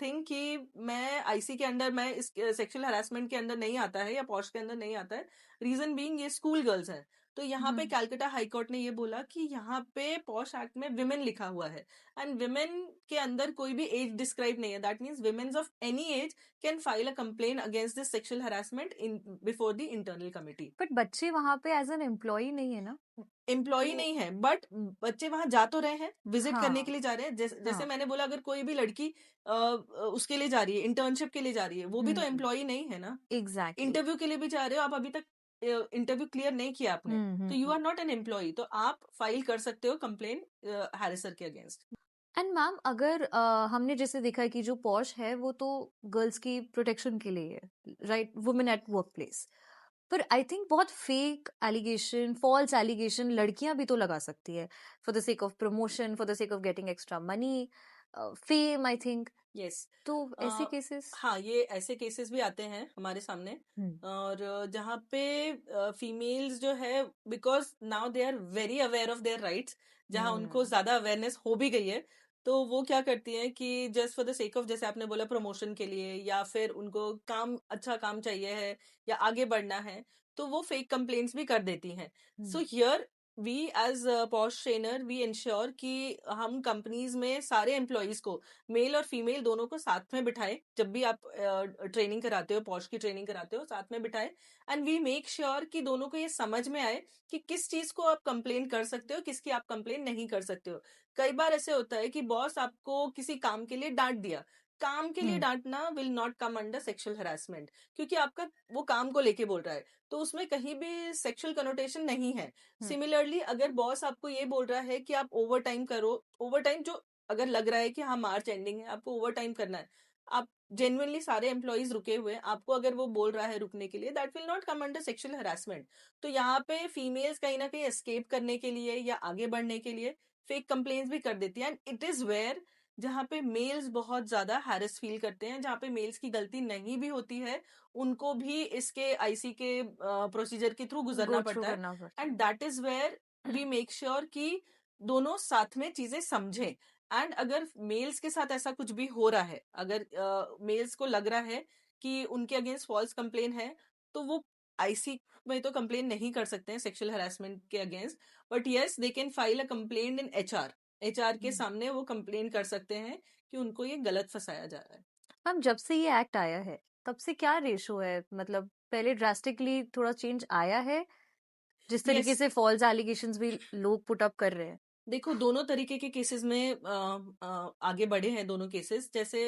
thing कि मैं आईसी के अंदर, मैं इस सेक्सुअल हरासमेंट के अंदर नहीं आता है या पॉश के अंदर नहीं आता है. रीजन बीइंग ये स्कूल गर्ल्स हैं. तो यहाँ पे कैलकाटा हाईकोर्ट ने ये बोला कि यहाँ पे पॉश एक्ट में विमेन लिखा हुआ है एंड विमेन के अंदर कोई भी एज डिस्क्राइब नहीं है. That means women's of any as can file a complaint against this sexual harassment in before the internal committee. But बच्चे वहां पे एज एन एम्प्लॉय नहीं है ना. एम्प्लॉय तो नहीं है बट बच्चे वहां जा तो रहे हैं, विजिट करने के हाँ लिए जा रहे हैं. जैसे हाँ मैंने बोला, अगर कोई भी लड़की उसके लिए जा रही है, इंटर्नशिप के लिए जा रही है, वो भी तो एम्प्लॉय नहीं है ना. एग्जैक्टली. इंटरव्यू के लिए भी जा रहे हो आप, अभी तक इंटरव्यू क्लियर नहीं किया आपने, तो you are not an employee. तो आप फाइल कर सकते हो कंप्लेन हैरेसर के अगेंस्ट. एंड मैम अगर हमने जैसे देखा है कि जो पॉश है वो तो गर्ल्स की प्रोटेक्शन के लिए है, right, women at work place. पर आई थिंक बहुत फेक एलिगेशन, फॉल्स एलिगेशन लड़कियां भी तो लगा सकती है for the sake of promotion, for the sake of getting extra money, fame, I think. Yes. तो ऐसे केसेस. हाँ, ये ऐसे केसेस भी आते हैं हमारे सामने. और जहाँ पे फीमेल्स जो है, because now they are very aware of their rights, जहाँ उनको ज्यादा अवेयरनेस हो भी गई है, तो वो क्या करती हैं कि just for the sake of, जैसे आपने बोला, प्रमोशन के लिए, या फिर उनको काम, अच्छा काम चाहिए है या आगे बढ़ना है, तो वो फेक कंप्लेंट्स भी कर देती हैं. So here we as POSH trainer we ensure कि हम कंपनीज में सारे एम्प्लॉयज को, मेल और फीमेल दोनों को साथ में बिठाए. जब भी आप ट्रेनिंग कराते हो, पॉश की ट्रेनिंग कराते हो, साथ में बिठाए. एंड वी मेक श्योर कि दोनों को ये समझ में आए कि किस चीज को आप कंप्लेन कर सकते हो, किसकी आप कंप्लेन नहीं कर सकते हो. कई बार ऐसे होता है कि बॉस आपको किसी काम के लिए डांट दिया. काम के लिए डांटना will not come under sexual harassment, क्योंकि आपका वो काम को लेके बोल रहा है, तो उसमें कहीं भी सेक्सुअल कनोटेशन नहीं है. सिमिलरली अगर बॉस आपको ये बोल रहा है कि आप ओवर टाइम करो, ओवर टाइम जो अगर लग रहा है कि हाँ मार्च एंडिंग है, आपको ओवर टाइम करना है, आप जेन्युइनली सारे एम्प्लॉयज रुके हुए हैं, आपको अगर वो बोल रहा है रुकने के लिए, that will not come under sexual harassment. तो यहाँ पे फीमेल्स कहीं ना कहीं एस्केप करने के लिए या आगे बढ़ने के लिए फेक कंप्लेन्स भी कर देती है. एंड इट इज वेयर जहाँ पे मेल्स बहुत ज्यादा हैरेस फील करते हैं, जहाँ पे मेल्स की गलती नहीं भी होती है, उनको भी इसके आईसी के प्रोसीजर के थ्रू गुजरना पड़ता है. And that is where we make sure कि दोनों साथ में चीजें समझें. एंड अगर मेल्स के साथ ऐसा कुछ भी हो रहा है, अगर मेल्स को लग रहा है कि उनके अगेंस्ट फॉल्स कंप्लेन है, तो वो आईसी में तो कंप्लेन नहीं कर सकते हैं सेक्सुअल हरासमेंट के against, but yes they can file a complaint in HR के सामने वो कंप्लेन कर सकते हैं कि उनको ये गलत फंसाया जा रहा है. मैम जब से ये एक्ट आया है तब से क्या रेशो है, मतलब पहले ड्रास्टिकली थोड़ा चेंज आया है जिस तरीके Yes. से फॉल्स एलिगेशंस भी लोग पुट अप कर रहे हैं? देखो, दोनों तरीके के केसेस में आगे बढ़े हैं दोनों केसेस. जैसे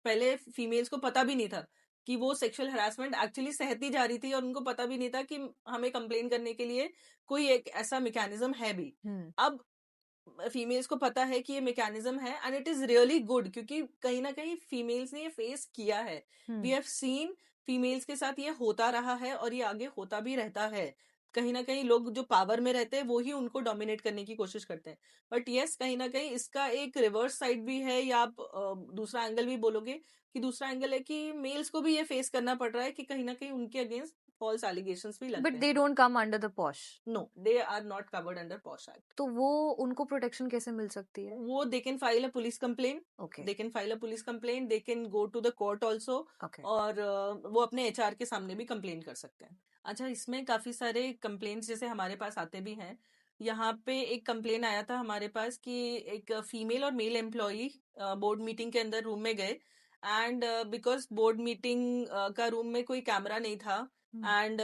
पहले फीमेल्स को पता भी नहीं था कि वो सेक्सुअल हरासमेंट एक्चुअली सहती जा रही थी, और उनको पता भी नहीं था कि हमें कंप्लेन करने के लिए कोई एक ऐसा मैकेनिज्म है भी. अब फीमेल्स को पता है कि ये मैकेनिज्म है, and it is really good, क्योंकि कहीं ना कहीं फीमेल्स ने ये फेस किया है. वी हैव सीन फीमेल्स के साथ ये होता रहा है और ये आगे होता भी रहता है. कहीं ना कहीं लोग जो पावर में रहते हैं वो ही उनको डोमिनेट करने की कोशिश करते हैं. बट यस, कहीं ना कहीं इसका एक रिवर्स साइड भी है, या आप दूसरा एंगल भी बोलोगे कि दूसरा एंगल है कि मेल्स को भी ये फेस करना पड़ रहा है कि कहीं ना कहीं उनके अगेंस्ट फॉल्स एलिगेशंस भी लगते बट हैं. They don't come under the POSH. No, they are not covered under POSH act. तो वो उनको प्रोटेक्शन कैसे मिल सकती है? वो they can file a police complain. Okay. They can file a police complain, they can go to the court also. Okay. और वो अपने एचआर के सामने भी कंप्लेन कर सकते हैं. अच्छा, इसमें काफी सारे कंप्लेन्ट्स जैसे हमारे पास आते भी हैं. यहाँ पे एक कंप्लेन आया था हमारे पास कि एक फीमेल और मेल एम्प्लॉई बोर्ड मीटिंग के अंदर रूम में गए, एंड बिकॉज बोर्ड मीटिंग का रूम में कोई कैमरा नहीं था, एंड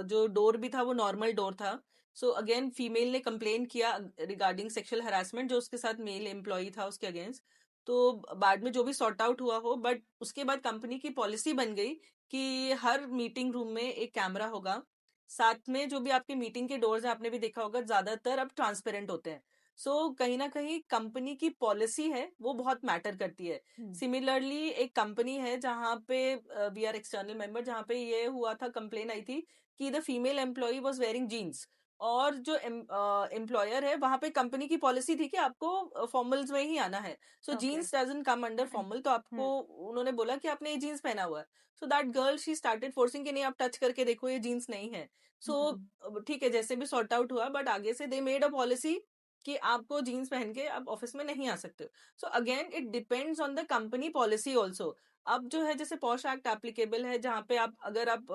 जो डोर भी था वो नॉर्मल डोर था. सो अगेन फीमेल ने कंप्लेन किया रिगार्डिंग सेक्सुअल हरासमेंट जो उसके साथ मेल एम्प्लॉई था उसके अगेंस्ट. तो बाद में जो भी सॉर्ट आउट हुआ हो, बट उसके बाद कंपनी की पॉलिसी बन गई कि हर मीटिंग रूम में एक कैमरा होगा, साथ में जो भी आपके मीटिंग के डोर्स है, आपने भी देखा होगा ज्यादातर अब ट्रांसपेरेंट होते हैं। सो कहीं ना कहीं कंपनी की पॉलिसी है वो बहुत मैटर करती है। सिमिलरली एक कंपनी है जहाँ पे वी आर एक्सटर्नल मेंबर, जहाँ पे ये हुआ था, कंप्लेन आई थी कि the female employee was wearing jeans, और जो एम्प्लॉयर है वहां पे कंपनी की पॉलिसी थी कि आपको फॉर्मल्स में ही आना है। So okay. Jeans doesn't come under formal, तो आपको उन्होंने बोला कि आपने ये जीन्स पहना हुआ है। So that girl she started forcing कि नहीं, आप टच करके देखो ये जीन्स नहीं है। सो ठीक है, जैसे भी सॉर्ट आउट हुआ, बट आगे से दे मेड अ पॉलिसी कि आपको जीन्स पहन के आप ऑफिस में नहीं आ सकते हो। So again it depends on the company policy also. अब जो है जैसे पॉश एक्ट एप्लीकेबल है, जहाँ पे आप अगर आप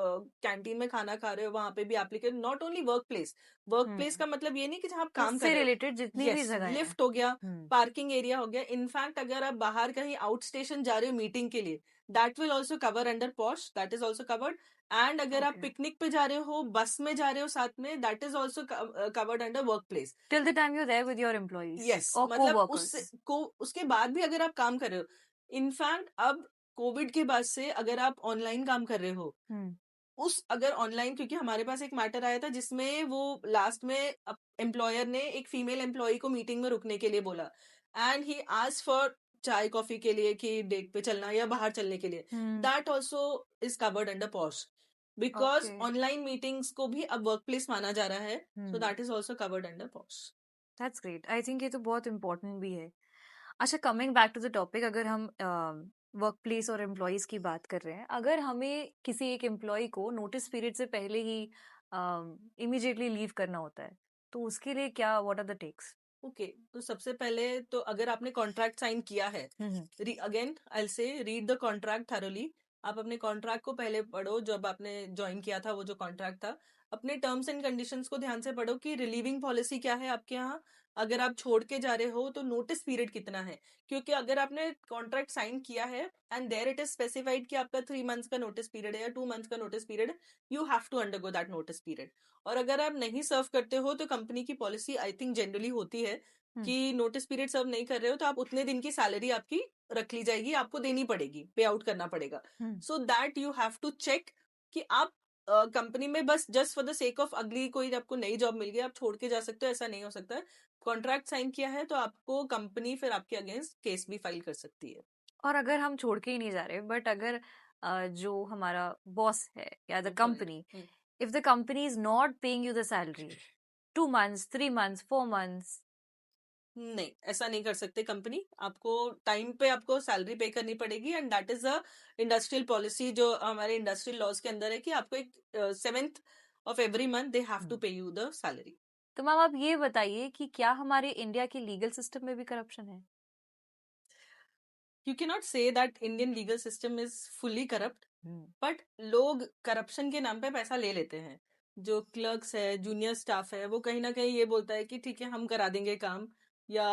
कैंटीन में खाना खा रहे हो वहां पे भी applicable, not only work place. Work place का मतलब ये नहीं कि जहाँ आप काम कर इससे रहे हो। रिलेटेड जितनी भी यस, जगह है। लिफ्ट हो गया, पार्किंग एरिया हो गया, इनफैक्ट अगर आप बाहर कहीं आउट स्टेशन जा रहे हो मीटिंग के लिए, that will also cover under posh, that is also covered. And अगर आप ओके। पिकनिक पे जा रहे हो, बस में जा रहे हो साथ में, that is also covered under workplace. Till the time you there with your employees yes, और मतलब कोवर्कर्स। उसके बाद भी अगर आप काम कर रहे हो, इनफैक्ट अब कोविड के बाद से अगर आप ऑनलाइन काम कर रहे हो, उस अगर ऑनलाइन, क्योंकि हमारे पास एक मैटर आया था जिसमें वो लास्ट में एम्प्लॉयर ने एक फीमेल एम्प्लॉय को मीटिंग में रुकने के लिए बोला, एंड ही आस्क्ड फॉर चाय कॉफी के लिए कि डेट पे चलना या बाहर चलने के लिए, that also is covered under POSH, because okay. Online meetings को भी अब वर्क प्लेस माना जा रहा है। So that is also covered under POSH. That's great. I think ये तो बहुत इम्पोर्टेंट भी है। अच्छा, coming back to the topic, अगर हम वर्क प्लेस और एम्प्लॉयज की बात कर रहे हैं, अगर हमें किसी एक एम्प्लॉय को नोटिस पीरियड से पहले ही इमीडिएटली लीव करना होता है, तो उसके लिए क्या, what are the tax? Okay, तो सबसे पहले तो अगर आपने कॉन्ट्रैक्ट साइन किया है, अगेन आई से रीड द कॉन्ट्रैक्ट थरोली। आप अपने कॉन्ट्रैक्ट को पहले पढ़ो, जब आपने ज्वाइन किया था वो जो कॉन्ट्रैक्ट था, अपने टर्म्स एंड कंडीशंस को ध्यान से पढ़ो कि रिलीविंग पॉलिसी क्या है आपके यहाँ, अगर आप छोड़ के जा रहे हो तो नोटिस पीरियड कितना है। क्योंकि अगर आपने कॉन्ट्रैक्ट साइन किया है and there it is specified कि आपका 3 मंथ्स का नोटिस पीरियड है या 2 मंथ्स का notice period, you have to undergo that notice period. और अगर आप नहीं सर्व करते हो तो कंपनी की पॉलिसी आई थिंक जनरली होती है कि नोटिस पीरियड सर्व नहीं कर रहे हो तो आप उतने दिन की सैलरी आपकी रख ली जाएगी, आपको देनी पड़ेगी, पे आउट करना पड़ेगा। So that you have to check कि आप कंपनी में बस just for the sake of अगली कोई आपको नई जॉब मिल गई आप छोड़ के जा सकते हो, ऐसा नहीं हो सकता है। कॉन्ट्रैक्ट साइन किया है तो आपको कंपनी फिर आपके अगेंस्ट केस भी फाइल कर सकती है। और अगर हम छोड़ के ही नहीं जा रहे, बट अगर जो हमारा बॉस है या the Employer, company, if the company is not paying you the salary 2 months, 3 months, 4 months? नहीं, ऐसा नहीं कर सकते कंपनी, आपको टाइम पे आपको सैलरी पे करनी पड़ेगी, and that is a industrial policy जो हमारे इंडस्ट्रियल लॉज के अंदर है कि आपको एक 7th of every month they have to pay you the salary. तो मैम आप ये बताइए कि क्या हमारे इंडिया के लीगल सिस्टम में भी करप्शन है? You can not say that Indian legal system is fully corrupt, but लोग करप्शन के नाम पे पैसा ले लेते हैं। जो क्लर्क्स है, जूनियर स्टाफ है, वो कहीं ना कहीं ये बोलता है कि ठीक है हम करा देंगे काम, या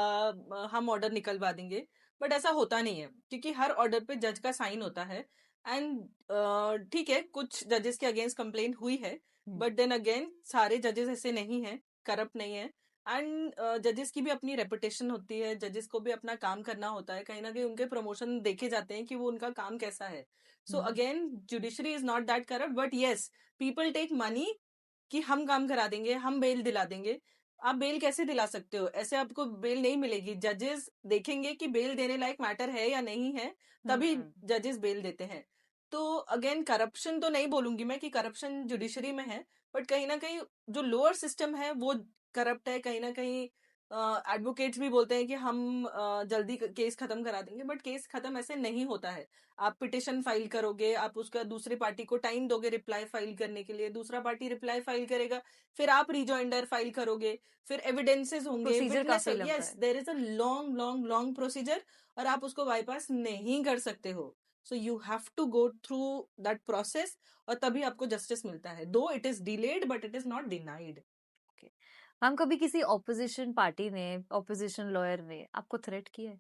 हम ऑर्डर निकलवा देंगे, बट ऐसा होता नहीं है क्योंकि हर ऑर्डर पे जज का साइन होता है। एंड ठीक है, कुछ जजेस के अगेंस्ट कंप्लेन हुई है, बट देन अगेन सारे जजेस ऐसे नहीं है, करप्ट नहीं है। एंड जजेस की भी अपनी रेपुटेशन होती है, जजेस को भी अपना काम करना होता है, कहीं ना कहीं उनके प्रमोशन देखे जाते हैं कि वो उनका काम कैसा है। So again judiciary is not that corrupt, but yes people take money कि हम काम करा देंगे, हम बेल दिला देंगे। आप बेल कैसे दिला सकते हो? ऐसे आपको बेल नहीं मिलेगी। जजेस देखेंगे कि बेल देने लायक मैटर है या नहीं है, तभी जजेस बेल देते हैं। तो अगेन करप्शन तो नहीं बोलूंगी मैं कि करप्शन जुडिशरी में है, बट कहीं ना कहीं जो लोअर सिस्टम है वो करप्ट है। कहीं ना कहीं एडवोकेट्स भी बोलते हैं कि हम जल्दी केस खत्म करा देंगे, बट केस खत्म ऐसे नहीं होता है। आप पिटिशन फाइल करोगे, आप उसका दूसरी पार्टी को टाइम दोगे रिप्लाई फाइल करने के लिए, दूसरा पार्टी रिप्लाई फाइल करेगा, फिर आप रिजॉइंडर फाइल करोगे, फिर एविडेंसेस होंगे, प्रोसीजर विटनेस, काफी लंबा यस है। There is a long long long procedure, और आप उसको बाईपास नहीं कर सकते हो। So you have to go through that process, और तभी आपको जस्टिस मिलता है। Though it is delayed but it is not denied. हम कभी किसी ऑपोजिशन पार्टी ने, ऑपोजिशन लॉयर ने आपको थ्रेट किया है?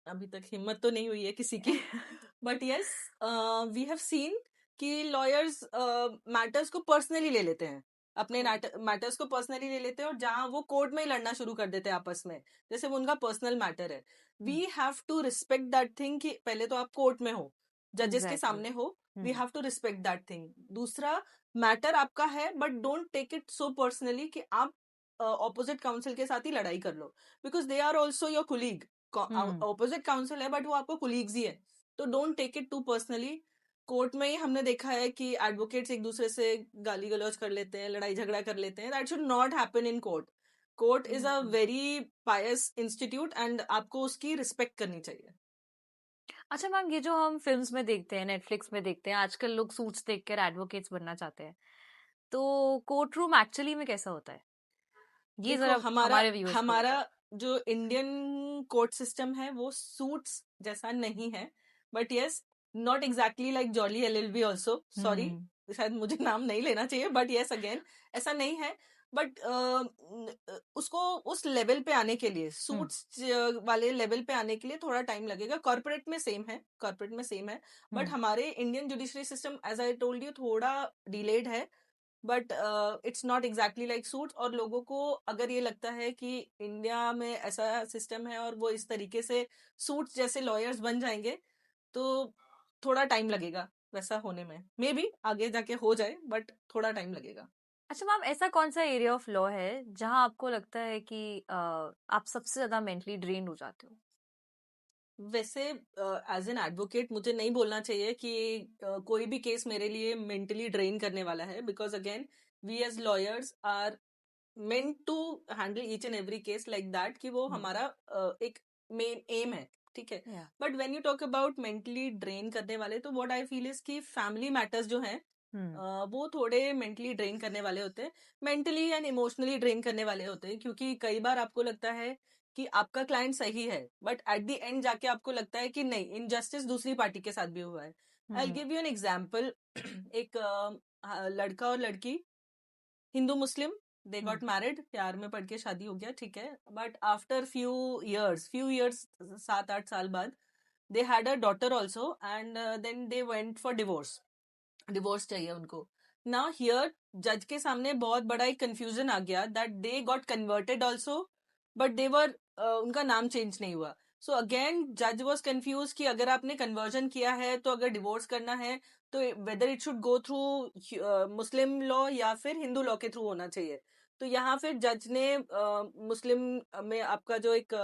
अभी तक हिम्मत तो नहीं हुई है किसी की, but yes we have seen कि लॉयर्स मैटर्स को पर्सनली ले लेते हैं, अपने मैटर्स को पर्सनली ले लेते हैं, और जहां वो कोर्ट में ही लड़ना शुरू कर देते हैं आपस में, जैसे वो उनका पर्सनल मैटर है। We have to respect that thing कि पहले तो आप कोर्ट में हो, जजेस के Exactly. सामने हो, we hmm have to respect that thing. दूसरा, मैटर आपका है but don't take it so personally कि आप ऑपोजिट काउंसिल के साथ ही लड़ाई कर लो, because they are also your colleague. Hmm opposite counsel है बट वो आपको कुलीग्स ही है, तो don't take it too personally. Court में ही हमने देखा है कि एडवोकेट्स एक दूसरे से गाली गलौज कर लेते हैं, लड़ाई झगड़ा कर लेते हैं. That should not happen in court. Court is a very Payas institute and आपको उसकी रिस्पेक्ट करनी चाहिए. अच्छा मैम, ये जो हम फिल्म्स में देखते हैं, नेटफ्लिक्स में देखते हैं, आजकल लोग सूट्स देखकर एडवोकेट्स बनना चाहते हैं, तो कोर्ट रूम एक्चुअली में कैसा होता है, ये देखो, जरा हमारा हमारे व्यूअर्स को हमारा बताओ. जो इंडियन कोर्ट सिस्टम है वो सूट्स जैसा नहीं है. But yes, not exactly like Jolly LLB also. Sorry, hmm शायद मुझे नाम नहीं लेना चाहिए, बट यस अगेन ऐसा नहीं है. बट उसको उस लेवल पे आने के लिए, हम्म सूट्स वाले लेवल पे आने के लिए थोड़ा टाइम लगेगा. कॉर्पोरेट में सेम है, कॉर्पोरेट में सेम है. बट हम्म हमारे Indian judiciary system, as I told you, थोड़ा डिलेड है. But it's not exactly like Suits. और लोगों को अगर ये लगता है कि इंडिया में ऐसा सिस्टम है और वो इस तरीके से सूट्स जैसे लॉयर्स बन जाएंगे, तो थोड़ा टाइम लगेगा वैसा होने में. मे बी आगे जाके हो जाए, बट थोड़ा टाइम लगेगा. अच्छा मैम, ऐसा कौन सा एरिया ऑफ लॉ है जहां आपको लगता है कि आप सबसे ज्यादा मेंटली ड्रेन हो जाते हो? वैसे एज एन एडवोकेट मुझे नहीं बोलना चाहिए कि कोई भी केस मेरे लिए मेंटली ड्रेन करने वाला है, because again we as lawyers are meant to handle each and every case like that, कि वो हमारा एक मेन एम है. ठीक है. या but when you talk about mentally drain करने वाले, तो व्हाट आई फील इज कि फैमिली मैटर्स जो हैं, वो थोड़े मेंटली ड्रेन करने वाले होते हैं. मेंटली एंड इमोशनली ड्रेन करने वाले होते हैं, क्योंकि कई बार आपको लगता है कि आपका क्लाइंट सही है, बट एट द एंड जाके आपको लगता है कि नहीं, इनजस्टिस दूसरी पार्टी के साथ भी हुआ है. I give you an example. एक लड़का और लड़की, हिंदू मुस्लिम, दे गॉट मैरिड, प्यार में पड़ के शादी हो गया, ठीक है. बट आफ्टर फ्यू इयर्स 7-8 साल बाद, they had a daughter also, and then they went for divorce. Divorce चाहिए उनको. नाउ हियर जज के सामने बहुत बड़ा एक कंफ्यूजन आ गया that they got converted also, but they were, उनका नाम चेंज नहीं हुआ. सो अगेन जज वॉज कंफ्यूज कि अगर आपने कन्वर्जन किया है, तो अगर डिवोर्स करना है, तो whether it should go through Muslim law या फिर हिंदू लॉ के थ्रू होना चाहिए. तो यहाँ फिर जज ने मुस्लिम में आपका जो एक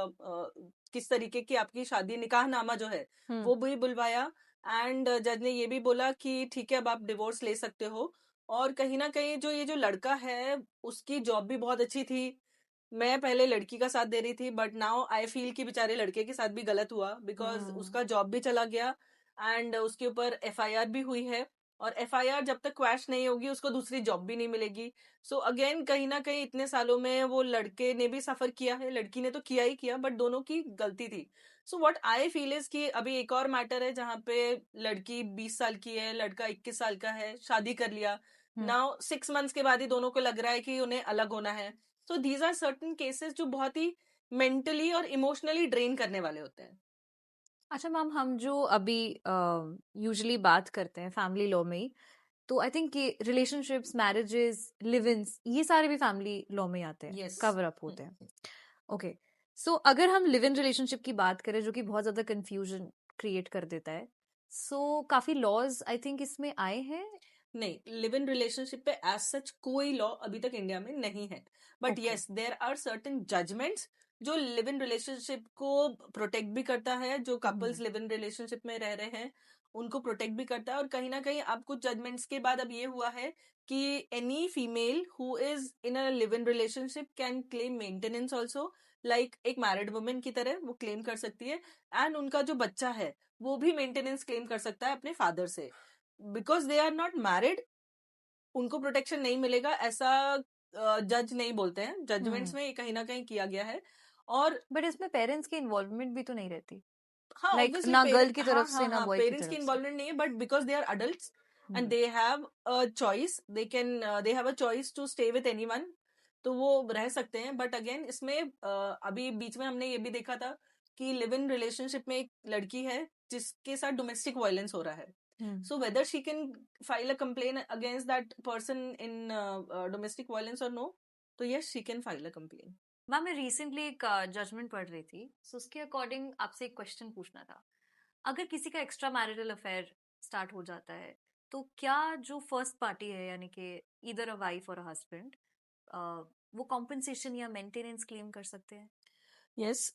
किस तरीके की आपकी शादी निकाह नामा जो है वो भी बुलवाया. एंड जज ने ये भी बोला कि ठीक है, अब आप डिवोर्स ले सकते हो. और कहीं ना कहीं जो ये जो लड़का है, उसकी जॉब भी बहुत अच्छी थी. मैं पहले लड़की का साथ दे रही थी, बट नाउ आई फील कि बेचारे लड़के के साथ भी गलत हुआ, बिकॉज उसका जॉब भी चला गया एंड उसके ऊपर एफआईआर भी हुई है. और एफआईआर जब तक क्वैश नहीं होगी, उसको दूसरी जॉब भी नहीं मिलेगी. सो अगेन कहीं ना कहीं इतने सालों में वो लड़के ने भी सफर किया है, लड़की ने तो किया ही किया, बट दोनों की गलती थी. So what I feel is कि अभी एक और मैटर है जहाँ पे लड़की 20 साल की है, लड़का 21 साल का है, शादी कर लिया. नाउ 6 मंथ्स के बाद ही दोनों को लग रहा है कि उन्हें अलग होना है. So these are certain cases जो बहुत ही मेंटली और इमोशनली ड्रेन करने वाले होते हैं. अच्छा मैम, हम जो अभी यूजुअली बात करते हैं फैमिली लॉ में ही, तो आई थिंक कि रिलेशनशिप्स, मैरिजेस, लिव इन्स, ये सारे भी फैमिली लॉ में आते हैं, यस. कवर अप होते हैं. ओके, सो अगर हम लिव इन रिलेशनशिप की बात करें, जो कि बहुत ज्यादा कंफ्यूजन क्रिएट कर देता है, सो काफी लॉज आई थिंक इसमें आए हैं. नहीं, लिव इन रिलेशनशिप पे एज सच कोई लॉ अभी तक इंडिया में नहीं है. But okay. Yes, there are certain judgements जो लिव इन रिलेशनशिप को प्रोटेक्ट भी करता है. जो कपल्स लिव इन रिलेशनशिप में रह रहे हैं, उनको प्रोटेक्ट भी करता है. और कहीं ना कहीं अब कुछ जजमेंट्स के बाद अब ये हुआ है कि any female who is in a live in relationship can claim maintenance also, like एक मैरिड वुमेन की तरह वो क्लेम कर सकती है. एंड उनका जो बच्चा है, वो भी मेंटेनेंस क्लेम कर सकता है अपने फादर से, because they are not married. उनको प्रोटेक्शन नहीं मिलेगा ऐसा जज नहीं बोलते हैं. जजमेंट्स में ये कहीं ना कहीं किया गया है. और बट इसमें पेरेंट्स की इन्वॉल्वमेंट भी तो नहीं रहती, हाँ, लाइक ऑब्वियसली ना गर्ल पेरेंट, की हाँ तरफ हाँ से ना हाँ, बॉय की पेरेंट्स की तरफ से. इन्वॉल्वमेंट नहीं है, but because they are adults and hmm they have a choice, they have a choice to stay with anyone, तो वो रह सकते हैं. बट अगेन इसमें अभी बीच में हमने ये भी देखा था कि लिव इन रिलेशनशिप में एक लड़की है जिसके साथ डोमेस्टिक वायलेंस हो रहा है. So whether she can file a complain against that person in domestic violence और नो, तो yes, she can file a complain. Ma'am, मैं रिसेंटली एक जजमेंट पढ़ रही थी, सो उसके अकॉर्डिंग आपसे एक क्वेश्चन पूछना था. अगर किसी का एक्स्ट्रा मैरिटल अफेयर स्टार्ट हो जाता है, तो क्या जो फर्स्ट पार्टी है, यानी कि ईदर अ वाइफ और अ हस्बैंड, वो कॉम्पेंसेशन या मेंटेनेंस क्लेम कर सकते हैं? यस,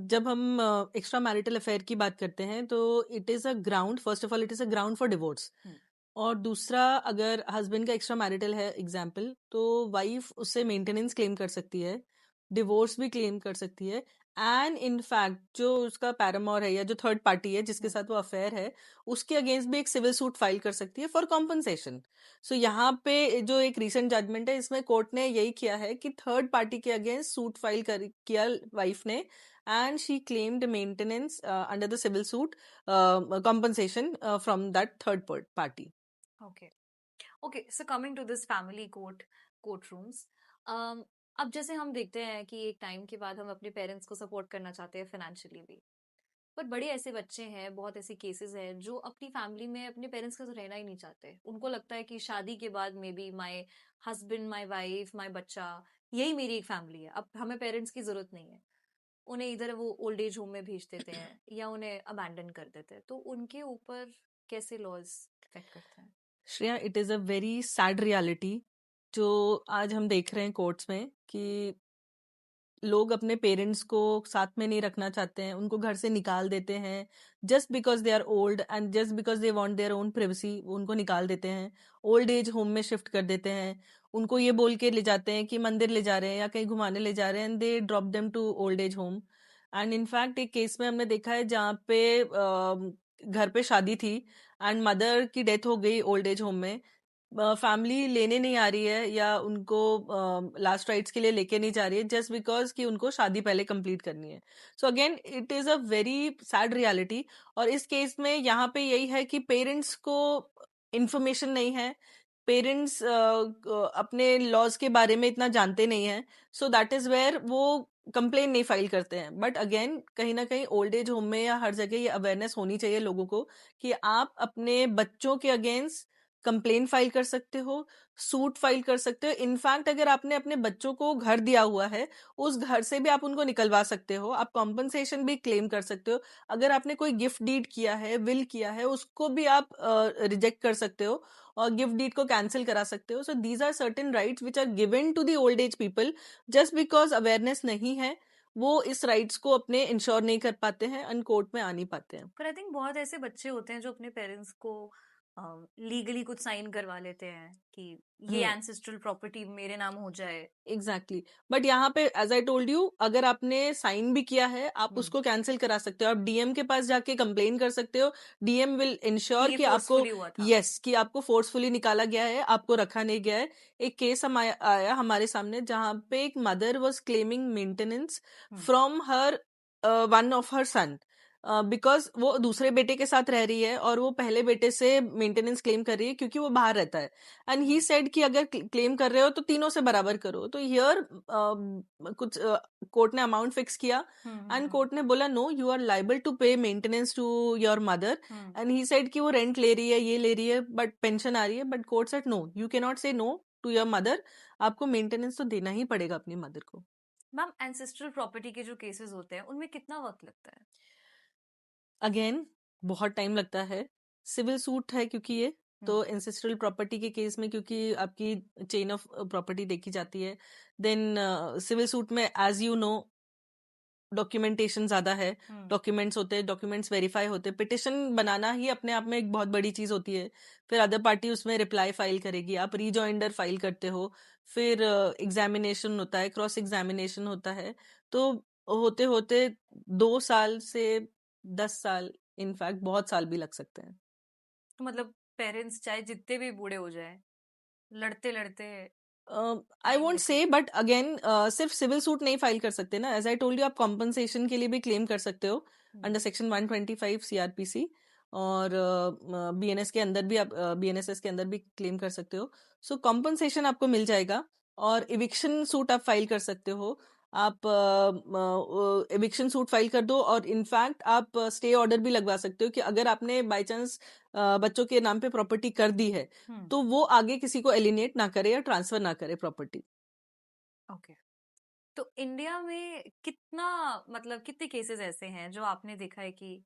जब हम एक्स्ट्रा मैरिटल अफेयर की बात करते हैं तो it is a ground, first of all it is a ground for divorce. Hmm. और दूसरा, अगर हस्बैंड का एक्स्ट्रा मैरिटल है एग्जाम्पल, तो वाइफ उससे मेंटेनेंस क्लेम कर सकती है, डिवोर्स भी क्लेम कर सकती है। एंड इन फैक्ट जो उसका पैरामोर है या जो थर्ड पार्टी है जिसके हम्म। साथ वो अफेयर है, उसके अगेंस्ट भी एक सिविल सूट फाइल कर सकती है फॉर कॉम्पनसेशन। सो यहाँ पे जो एक रीसेंट जजमेंट है, इसमें कोर्ट ने यही किया है कि थर्ड पार्टी के अगेंस्ट सूट फाइल कर किया वाइफ ने, and she claimed maintenance under the civil suit compensation from that third party. Okay. Okay, so coming to this family court rooms, अब जैसे हम देखते हैं कि एक टाइम के बाद हम अपने पेरेंट्स को सपोर्ट करना चाहते हैं फाइनेंशियली भी, पर बड़े ऐसे बच्चे हैं, बहुत ऐसे केसेस हैं जो अपनी फैमिली में अपने पेरेंट्स के साथ रहना ही नहीं चाहते। उनको लगता है कि शादी के बाद may be my husband, my wife, my बच्चा, यही मेरी एक फैमिली है, अब हमें पेरेंट्स की जरूरत नहीं है। उन्हें इधर वो ओल्ड एज होम में भेज देते हैं या उन्हें अबैंडन कर देते हैं, तो उनके ऊपर कैसे लॉज इफेक्ट करते हैं? Shreya, it is a very sad reality जो आज हम देख रहे हैं कोर्ट्स में, कि लोग अपने पेरेंट्स को साथ में नहीं रखना चाहते हैं, उनको घर से निकाल देते हैं just because they are old and just because they want their own privacy. उनको निकाल देते हैं, ओल्ड एज होम में शिफ्ट कर देते हैं, उनको ये बोल के ले जाते हैं कि मंदिर ले जा रहे हैं या कहीं घुमाने ले जा रहे हैं, and they drop them to old age home. And in fact एक केस में हमने देखा है जहाँ पे घर पे शादी थी एंड मदर की डेथ हो गई ओल्ड एज होम में, फैमिली लेने नहीं आ रही है या उनको लास्ट राइट्स के लिए लेके नहीं जा रही है जस्ट बिकॉज कि उनको शादी पहले कंप्लीट करनी है। So again it is a very sad reality. और इस केस में यहाँ पे यही है कि पेरेंट्स को इंफॉर्मेशन नहीं है, पेरेंट्स अपने लॉज के बारे में इतना जानते नहीं है, सो दैट इज वेयर वो कंप्लेन नहीं फाइल करते हैं। बट अगेन कहीं ना कहीं ओल्ड एज होम में या हर जगह ये अवेयरनेस होनी चाहिए लोगों को कि आप अपने बच्चों के अगेंस्ट कंप्लेन फाइल कर सकते हो, सूट फाइल कर सकते हो। इनफैक्ट अगर आपने अपने बच्चों को घर दिया हुआ है, उस घर से भी आप उनको निकलवा सकते हो, आप कॉम्पनसेशन भी क्लेम कर सकते हो। अगर आपने कोई गिफ्ट डीड किया है, विल किया है, उसको भी आप रिजेक्ट कर सकते हो और गिफ्ट डीड को कैंसिल करा सकते हो। So these are certain rights which are given to the old age people. Just because awareness नहीं है, वो इस राइट्स को अपने इंश्योर नहीं कर पाते हैं एंड कोर्ट में आ नहीं पाते हैं। पर आई थिंक बहुत ऐसे बच्चे होते हैं जो अपने पेरेंट्स को लीगली कुछ साइन करवा लेते हैं कि ये हम्म, एंसेस्ट्रल प्रॉपर्टी मेरे नाम हो जाए। एग्जैक्टली बट यहाँ पे एज आई टोल्ड यू, अगर आपने साइन भी किया है आप हम्म। उसको कैंसिल करा सकते हो, आप डीएम के पास जाके कंप्लेन कर सकते हो। डीएम विल कि इंश्योर ये कि आपको, फोर्सफुली हुआ था। यस, कि आपको फोर्सफुली निकाला गया है, आपको रखा नहीं गया है। एक केस आया हमारे सामने जहाँ पे एक mother was claiming maintenance hmm. From her one of her son, because वो दूसरे बेटे के साथ रह रही है और वो पहले बेटे से मेंटेनेंस क्लेम कर रही है क्योंकि वो बाहर रहता है। एंड ही सेड कि अगर क्लेम कर रहे हो तो तीनों से बराबर करो। तो हियर कुछ कोर्ट ने अमाउंट फिक्स किया एंड हम्म। कोर्ट ने बोला no, you are liable to pay maintenance to your mother. Hmm. And he said कि वो रेंट ले रही है, ये ले रही है, बट पेंशन आ रही है, but court said no, you can not say no to your mother, आपको मेंटेनेंस तो देना ही पड़ेगा अपनी मदर को। मैम, एंसेस्ट्रल प्रॉपर्टी के जो केसेस होते हैं उनमें कितना वक्त लगता है? अगेन बहुत टाइम लगता है, सिविल सूट है क्योंकि ये, हम्म। तो एंसेस्ट्रल प्रॉपर्टी के केस में क्योंकि आपकी चेन ऑफ प्रॉपर्टी देखी जाती है, देन सिविल सूट में एज यू नो डॉक्यूमेंटेशन ज्यादा है, हम्म। डॉक्यूमेंट्स होते हैं, डॉक्यूमेंट्स वेरीफाई होते हैं, पिटिशन बनाना ही अपने आप में एक बहुत बड़ी चीज होती है। फिर अदर पार्टी उसमें रिप्लाई फाइल करेगी, आप रीजॉइंडर फाइल करते हो, फिर एग्जामिनेशन होता है, क्रॉस एग्जामिनेशन होता है। तो होते होते 2 साल से 10 साल, इनफैक्ट बहुत साल भी लग सकते हैं। तो मतलब पेरेंट्स चाहे जितने भी बूढ़े हो जाए, लड़ते लड़ते आई टाइम वोंट लेते से, हैं। बट अगेन सिर्फ सिविल सूट नहीं फाइल कर सकते ना, एज आई टोल्ड यू, आप कॉम्पनसेशन के लिए भी क्लेम कर सकते हो हम्म। Under section 125 CrPC. और बीएनएस के अंदर भी आप बीएनएसएस के अंदर भी क्लेम कर सकते हो। सो कॉम्पनसेशन आपको मिल जाएगा। और इविक्शन सूट आप फाइल कर सकते हो, आप इविक्शन सूट फाइल कर दो, और इनफैक्ट आप स्टे ऑर्डर भी लगवा सकते हो कि अगर आपने बाई चांस बच्चों के नाम पे प्रॉपर्टी कर दी है हम्म। तो वो आगे किसी को एलिनेट ना करे या ट्रांसफर ना करे प्रॉपर्टी। ओके। तो इंडिया में कितना, मतलब कितने केसेस ऐसे हैं जो आपने देखा है कि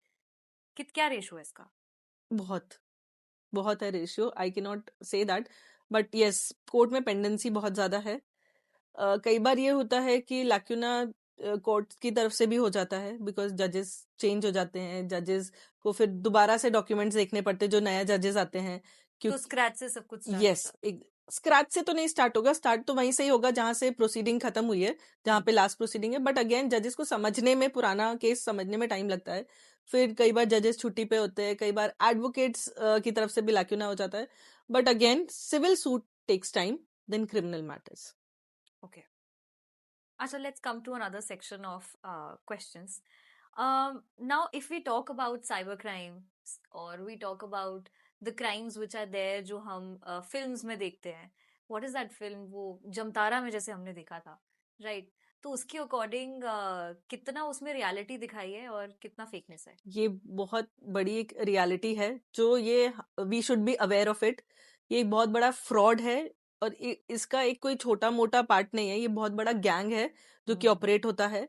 क्या रेशो है इसका? बहुत बहुत है ratio, I can not say that, but yes court में पेंडेंसी बहुत ज्यादा है। कई बार ये होता है कि लैक्यूना कोर्ट की तरफ से भी हो जाता है, बिकॉज जजेस चेंज हो जाते हैं, जजेस को फिर दोबारा से डॉक्यूमेंट्स देखने पड़ते हैं जो नया जजेस आते हैं, तो क्योंकि स्क्रैच से सब कुछ स्टार्ट यस होता है। स्क्रैच से तो नहीं स्टार्ट होगा, स्टार्ट तो वहीं से ही होगा जहां से प्रोसीडिंग खत्म हुई है, जहां पे लास्ट प्रोसीडिंग है। बट अगेन जजेस को समझने में, पुराना केस समझने में टाइम लगता है। फिर कई बार जजेस छुट्टी पे होते हैं, कई बार एडवोकेट्स की तरफ से भी लैक्यूना हो जाता है। But again civil suit takes time then criminal matters. Okay, अच्छा, let's come to another section of questions. Now, if we talk about cybercrime or we talk about the crimes which are there जो हम films में देखते हैं, what is that film? वो जमतारा में जैसे हमने देखा था, right? तो उसके अकॉर्डिंग कितना उसमें रियलिटी दिखाई है और कितना फेकनेस है? ये बहुत बड़ी एक रियलिटी है, जो ये we should be aware of it. ये एक बहुत बड़ा फ्रॉड है, और इसका एक कोई छोटा मोटा पार्ट नहीं है, ये बहुत बड़ा गैंग है जो कि ऑपरेट होता है।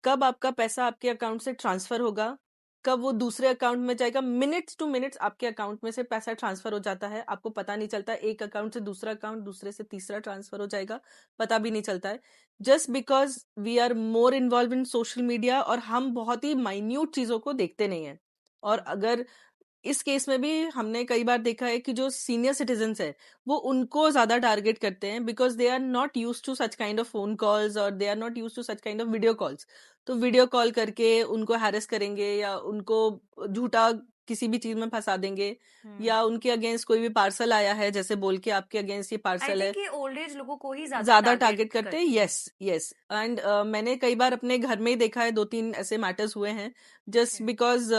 कब आपका पैसा आपके अकाउंट से ट्रांसफर होगा, कब वो दूसरे अकाउंट में जाएगा, मिनट्स टू मिनट्स आपके अकाउंट में से पैसा ट्रांसफर हो जाता है, आपको पता नहीं चलता। एक अकाउंट से दूसरा अकाउंट, दूसरे से तीसरा ट्रांसफर हो जाएगा, पता भी नहीं चलता है। Just because we are more involve in social media, और हम बहुत ही माइन्यूट चीजों को देखते नहीं है। और अगर इस केस में भी हमने कई बार देखा है कि जो सीनियर सिटीजन्स है वो उनको ज्यादा टारगेट करते हैं, because they are not use to such kind of phone calls, और they are not use to such kind of video calls. तो वीडियो कॉल करके उनको हैरेस करेंगे, या उनको झूठा किसी भी चीज में फंसा देंगे, या उनके अगेंस्ट कोई भी पार्सल आया है जैसे बोल के आपके अगेंस्ट ये आई पार्सल है, थिंक ये ओल्ड एज लोगों को ही ज्यादा ज्यादा टारगेट टारगेट करते हैं। करती है। यस यस, एंड मैंने कई बार अपने घर में ही देखा है, 2-3 ऐसे मैटर्स हुए हैं, जस्ट Okay. बिकॉज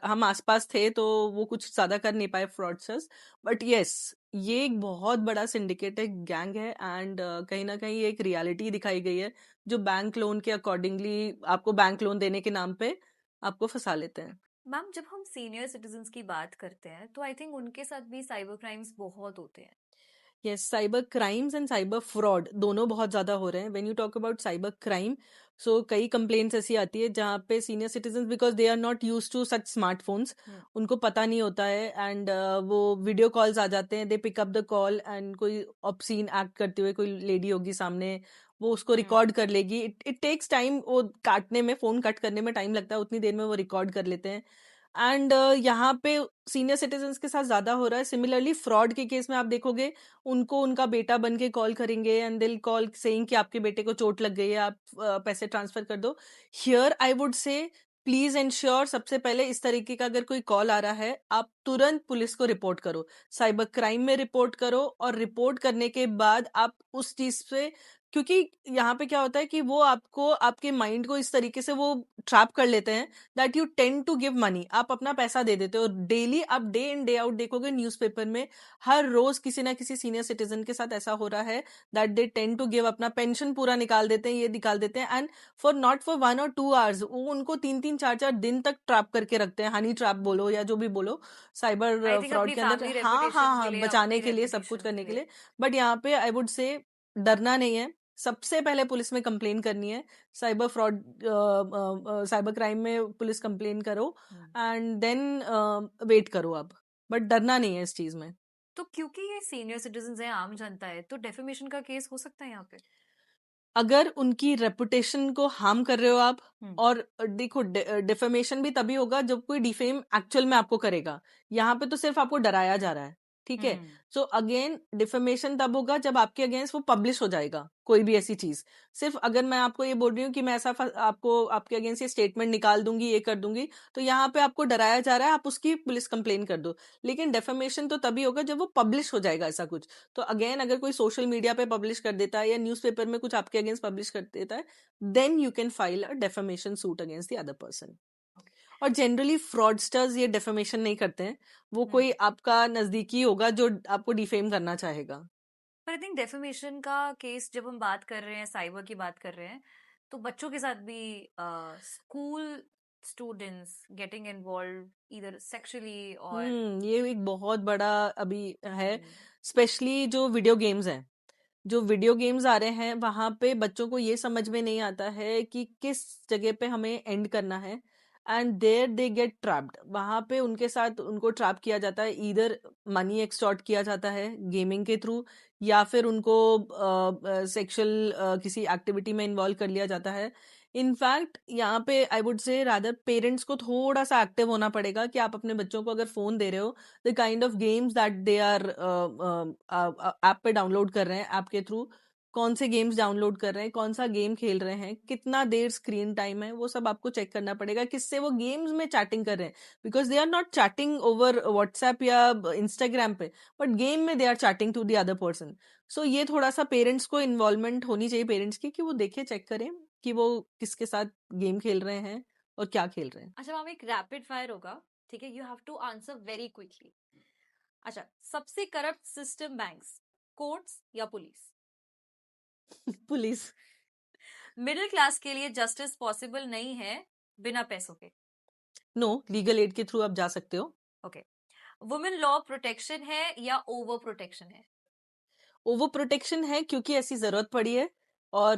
हम आसपास थे तो वो कुछ ज्यादा कर नहीं पाए फ्रॉडस्टर्स। बट यस, ये एक बहुत बड़ा सिंडिकेटेड गैंग है, एंड कहीं ना कहीं एक रियलिटी दिखाई गई है, जो बैंक लोन के अकॉर्डिंगली आपको बैंक लोन देने के नाम पे आपको फंसा लेते हैं। मैम, जब हम सीनियर सिटीजन्स की बात करते हैं तो आई थिंक उनके साथ भी साइबर क्राइम्स बहुत होते हैं। Yes, cyber crimes and cyber fraud दोनों बहुत ज्यादा हो रहे हैं। When you talk about cyber crime, so कई कंप्लेंट्स ऐसी आती है जहाँ पे senior citizen, because they are not use to such smartphones, उनको पता नहीं होता है, एंड वो वीडियो कॉल्स आ जाते हैं, they pick up the call, and कोई ऑब्सीन एक्ट करते हुए कोई लेडी होगी सामने, वो उसको रिकॉर्ड कर लेगी। इट टेक्स टाइम, वो काटने में, फोन कट करने में टाइम लगता है, उतनी देर में वो रिकॉर्ड कर लेते हैं। एंड यहाँ पे सीनियर सिटीजन्स के साथ ज्यादा हो रहा है। सिमिलरली फ्रॉड के केस में आप देखोगे, उनको उनका बेटा बन के कॉल करेंगे, एंड दिल कॉल सेइंग कि आपके बेटे को चोट लग गई है, आप पैसे ट्रांसफर कर दो। Here I would say please ensure, सबसे पहले इस तरीके का अगर कोई कॉल आ रहा है, आप तुरंत पुलिस को रिपोर्ट करो, साइबर क्राइम में रिपोर्ट करो, और रिपोर्ट करने के बाद आप उस चीज पे, क्योंकि यहाँ पे क्या होता है कि वो आपको, आपके माइंड को इस तरीके से वो ट्रैप कर लेते हैं that you tend to give money, आप अपना पैसा दे देते हो। डेली आप डे इन डे आउट देखोगे न्यूज़पेपर में, हर रोज किसी ना किसी सीनियर सिटीजन के साथ ऐसा हो रहा है that they tend to give, अपना पेंशन पूरा निकाल देते हैं, ये निकाल देते हैं, and for not for 1 or 2 hours वो उनको 3-3, 4-4 दिन तक ट्रैप करके रखते हैं, हनी ट्रैप बोलो या जो भी बोलो, आई साइबर थिंक फ्रॉड अपनी के अंदर। फैमिली हाँ हाँ रेपुटेशन के हाँ, लिए, बचाने अपनी के लिए, सब कुछ रेपुटेशन के करने के लिए। लिए। बट यहाँ पे आई वुड से डरना नहीं है, सबसे पहले पुलिस में कंप्लेन करनी है। साइबर फ्रॉड, साइबर क्राइम में पुलिस कंप्लेन करो, एंड देन वेट करो आप, बट डरना नहीं है इस चीज में। तो क्योंकि ये सीनियर सिटीजन है, आम जनता है, तो डेफेमेशन का केस हो सकता है यहाँ पे? अगर उनकी रेपुटेशन को हार्म कर रहे हो आप, और देखो डिफेमेशन भी तभी होगा जब कोई डिफेम एक्चुअल में आपको करेगा, यहाँ पे तो सिर्फ आपको डराया जा रहा है, ठीक है। सो अगेन डिफेमेशन तब होगा जब आपके अगेंस्ट वो पब्लिश हो जाएगा कोई भी ऐसी चीज। सिर्फ अगर मैं आपको ये बोल रही हूँ कि मैं ऐसा आपको, आपके अगेंस्ट ये स्टेटमेंट निकाल दूंगी, ये कर दूंगी, तो यहाँ पे आपको डराया जा रहा है, आप उसकी पुलिस कंप्लेन कर दो। लेकिन डेफेमेशन तो तभी होगा जब वो पब्लिश हो जाएगा ऐसा कुछ। तो अगेन अगर कोई सोशल मीडिया पे पब्लिश कर देता है या न्यूज़पेपर में कुछ आपके अगेंस्ट पब्लिश कर देता है, then you can file a defamation suit against the other person. और जनरली फ्रॉडस्टर्स ये डेफेमेशन नहीं करते हैं, वो कोई आपका नजदीकी होगा जो आपको डिफेम करना चाहेगा। पर आई थिंक डेफेमेशन का केस जब हम बात कर रहे हैं, साइबर की बात कर रहे हैं, तो बच्चों के साथ भी स्कूल स्टूडेंट्स गेटिंग इन्वॉल्व इधर सेक्सुअली और ये एक बहुत बड़ा अभी है, स्पेशली जो वीडियो गेम्स हैं। जो वीडियो गेम्स आ रहे हैं वहां पे बच्चों को ये समझ में नहीं आता है कि किस जगह पे हमें एंड करना है, and there they get trapped. वहां पे उनके साथ उनको ट्रैप किया जाता है, ईदर मनी एक्सटॉर्ट किया जाता है गेमिंग के थ्रू, या फिर उनको सेक्सुअल किसी एक्टिविटी में इन्वॉल्व कर लिया जाता है. इनफैक्ट यहाँ पे I would say rather parents को थोड़ा सा एक्टिव होना पड़ेगा कि आप अपने बच्चों को अगर फोन दे रहे हो, the kind of games that they are app पे डाउनलोड कर रहे हैं, ऐप के थ्रू कौन से गेम्स डाउनलोड कर रहे हैं, कौन सा गेम खेल रहे हैं, कितना देर स्क्रीन टाइम है, वो सब आपको चेक करना पड़ेगा. किससे वो गेम्स में चैटिंग कर रहे हैं, because they are not chatting over WhatsApp या इंस्टाग्राम पे, बट गेम में they are chatting to the other person. So ये थोड़ा सा पेरेंट्स को इन्वॉल्वमेंट होनी चाहिए पेरेंट्स की, कि वो देखे चेक करें कि वो किसके साथ गेम खेल रहे हैं और क्या खेल रहे हैं. अच्छा मैम, एक रैपिड फायर होगा, ठीक है, you have to answer very quickly. अच्छा, सबसे करप्ट सिस्टम बैंक्स, कोर्ट्स या पुलिस? पुलिस. मिडिल क्लास के लिए जस्टिस पॉसिबल नहीं है बिना पैसों के? नो, लीगल एड के थ्रू आप जा सकते हो. ओके. वुमेन लॉ प्रोटेक्शन है या ओवर प्रोटेक्शन है? ओवर प्रोटेक्शन है, क्योंकि ऐसी जरूरत पड़ी है, और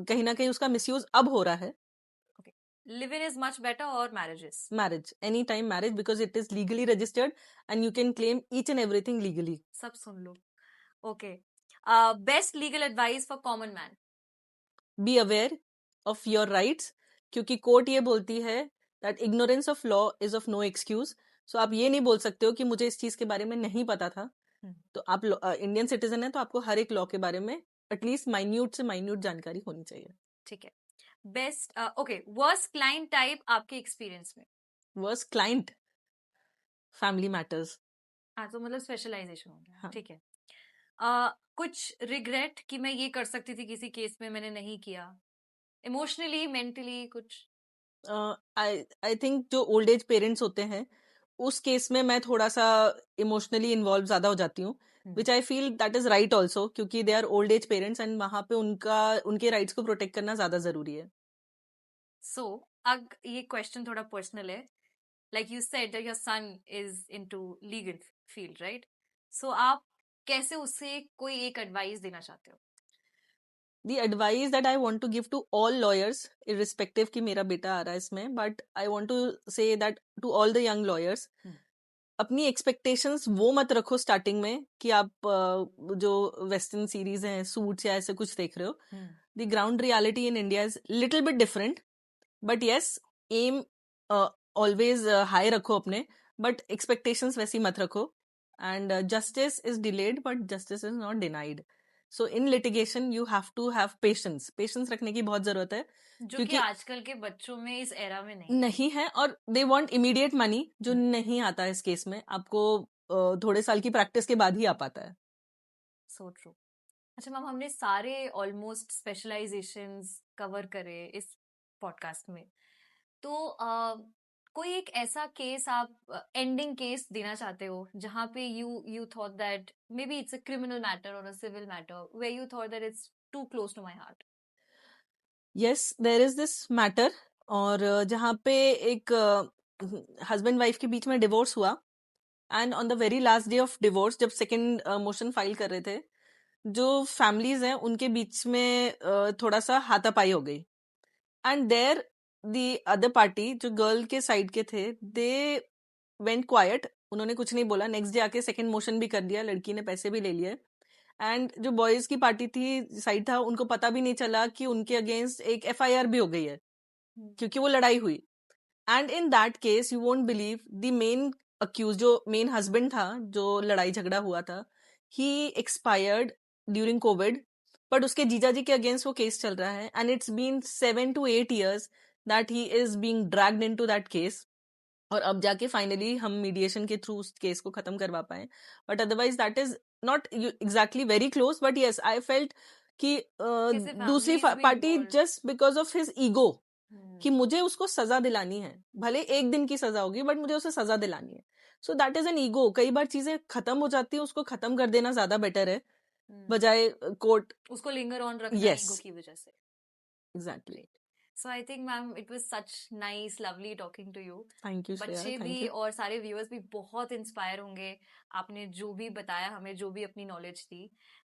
कहीं ना कहीं उसका मिसयूज अब हो रहा है. Okay. Live in is much better और marriages? Marriage, any time marriage, because it is legally registered and you can claim each and everything legally. सब सुन लो. Okay. Best legal advice for common man? Be aware of your rights, क्योंकि court ये बोलती है that ignorance of law is of no excuse. So आप ये नहीं बोल सकते हो कि मुझे इस चीज के बारे में नहीं पता था. तो आप इंडियन सिटीजन है, तो आपको हर एक लॉ के बारे में एटलीस्ट माइन्यूट से माइन्यूट जानकारी होनी चाहिए. ठीक है. Best okay, worst client type आपके एक्सपीरियंस में? Worst client, family matters. हाँ, तो मतलब स्पेशलाइजेशन हो गया. हाँ. ठीक है. कुछ रिग्रेट कि मैं ये कर सकती थी किसी केस में, मैंने नहीं किया? इमोशनली, मेंटली कुछ? आई थिंक जो ओल्ड एज पेरेंट्स होते हैं, उस केस में मैं थोड़ा सा इमोशनली इन्वॉल्व ज्यादा हो जाती हूँ, which I feel that is right also, क्योंकि they are old age parents and वहां पे उनके राइट्स को प्रोटेक्ट करना ज्यादा जरूरी है. सो अब ये क्वेश्चन थोड़ा पर्सनल है. Like you said that your son is into legal field, right? So आप कैसे उसे कोई एक एडवाइस देना चाहते हो? The advice that I want to give to all lawyers, irrespective कि मेरा बेटा आ रहा है इसमें, but I want to say that to all the young lawyers, अपनी एक्सपेक्टेशंस वो मत रखो स्टार्टिंग में कि आप जो वेस्टर्न सीरीज हैं, सूट्स या ऐसे कुछ देख रहे हो. The ground reality in India is little bit different, but yes, aim always high रखो अपने, बट एक्सपेक्टेशंस वैसी मत रखो. And justice is delayed but justice is not denied. So in litigation you have to have patience रखने की बहुत जरूरत है, जो क्योंकि कि आजकल के बच्चों में इस एरा में नहीं है, और दे वांट इमीडिएट मनी, जो नहीं आता है इस केस में. आपको थोड़े साल की प्रैक्टिस के बाद ही आ पाता है. सो ट्रू. अच्छा मैम, हमने सारे ऑलमोस्ट स्पेशलाइजेशंस कवर करे इस पॉडकास्ट में, तो कोई एक ऐसा केस आप एंडिंग केस देना चाहते हो जहां पे you thought that may be it's a criminal matter और a civil matter where you thought that it's too close to my heart? Yes, there is this matter, और जहाँ पे एक हस्बैंड वाइफ के बीच में डिवोर्स हुआ, and on the very last day of divorce, जब second motion file कर रहे थे, जो फैमिलीज हैं उनके बीच में थोड़ा सा हाथापाई हो गई. And there the other party, जो गर्ल के साइड के थे, दे वेंट क्वाइट, उन्होंने कुछ नहीं बोला. नेक्स्ट डे आके सेकंड मोशन भी कर दिया, लड़की ने पैसे भी ले लिए. एंड जो बॉयज की पार्टी थी, साइड था, उनको पता भी नहीं चला कि उनके अगेंस्ट एक एफआईआर भी हो गई है, क्योंकि वो लड़ाई हुई. And in that case you won't believe, the main accused, जो मेन हस्बैंड था, जो लड़ाई झगड़ा हुआ था, he expired during Covid, but उसके जीजा जी के अगेंस्ट वो केस चल रहा है. And it's been 7 to 8 years that he is being dragged into that case. और अब जाके फाइनली हम मीडिएशन के थ्रू उस केस को खत्म करवा पाए. But otherwise that is not exactly very close, but yes, I felt कि दूसरी party, just because of his ego, कि मुझे उसको सजा दिलानी है, भले एक दिन की सजा होगी, बट मुझे उसे सजा दिलानी है. So that is an ego. कई बार चीजें खत्म हो जाती है, उसको खत्म कर देना ज्यादा बेटर है, बजाय कोर्ट उसको लिंगर ऑन रखना ईगो की वजह से. Exactly. So I think ma'am it was such nice lovely talking to you. Thank you. बच्चे भी और सारे व्यूअर्स भी बहुत इंस्पायर होंगे आपने जो भी बताया हमें, जो भी अपनी नॉलेज दी.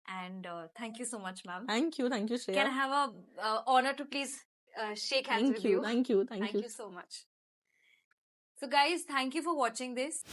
And thank you so much ma'am. Thank you Shreya. Can I have a honour to please shake hands with you? Thank you so much. So guys, thank you for watching this.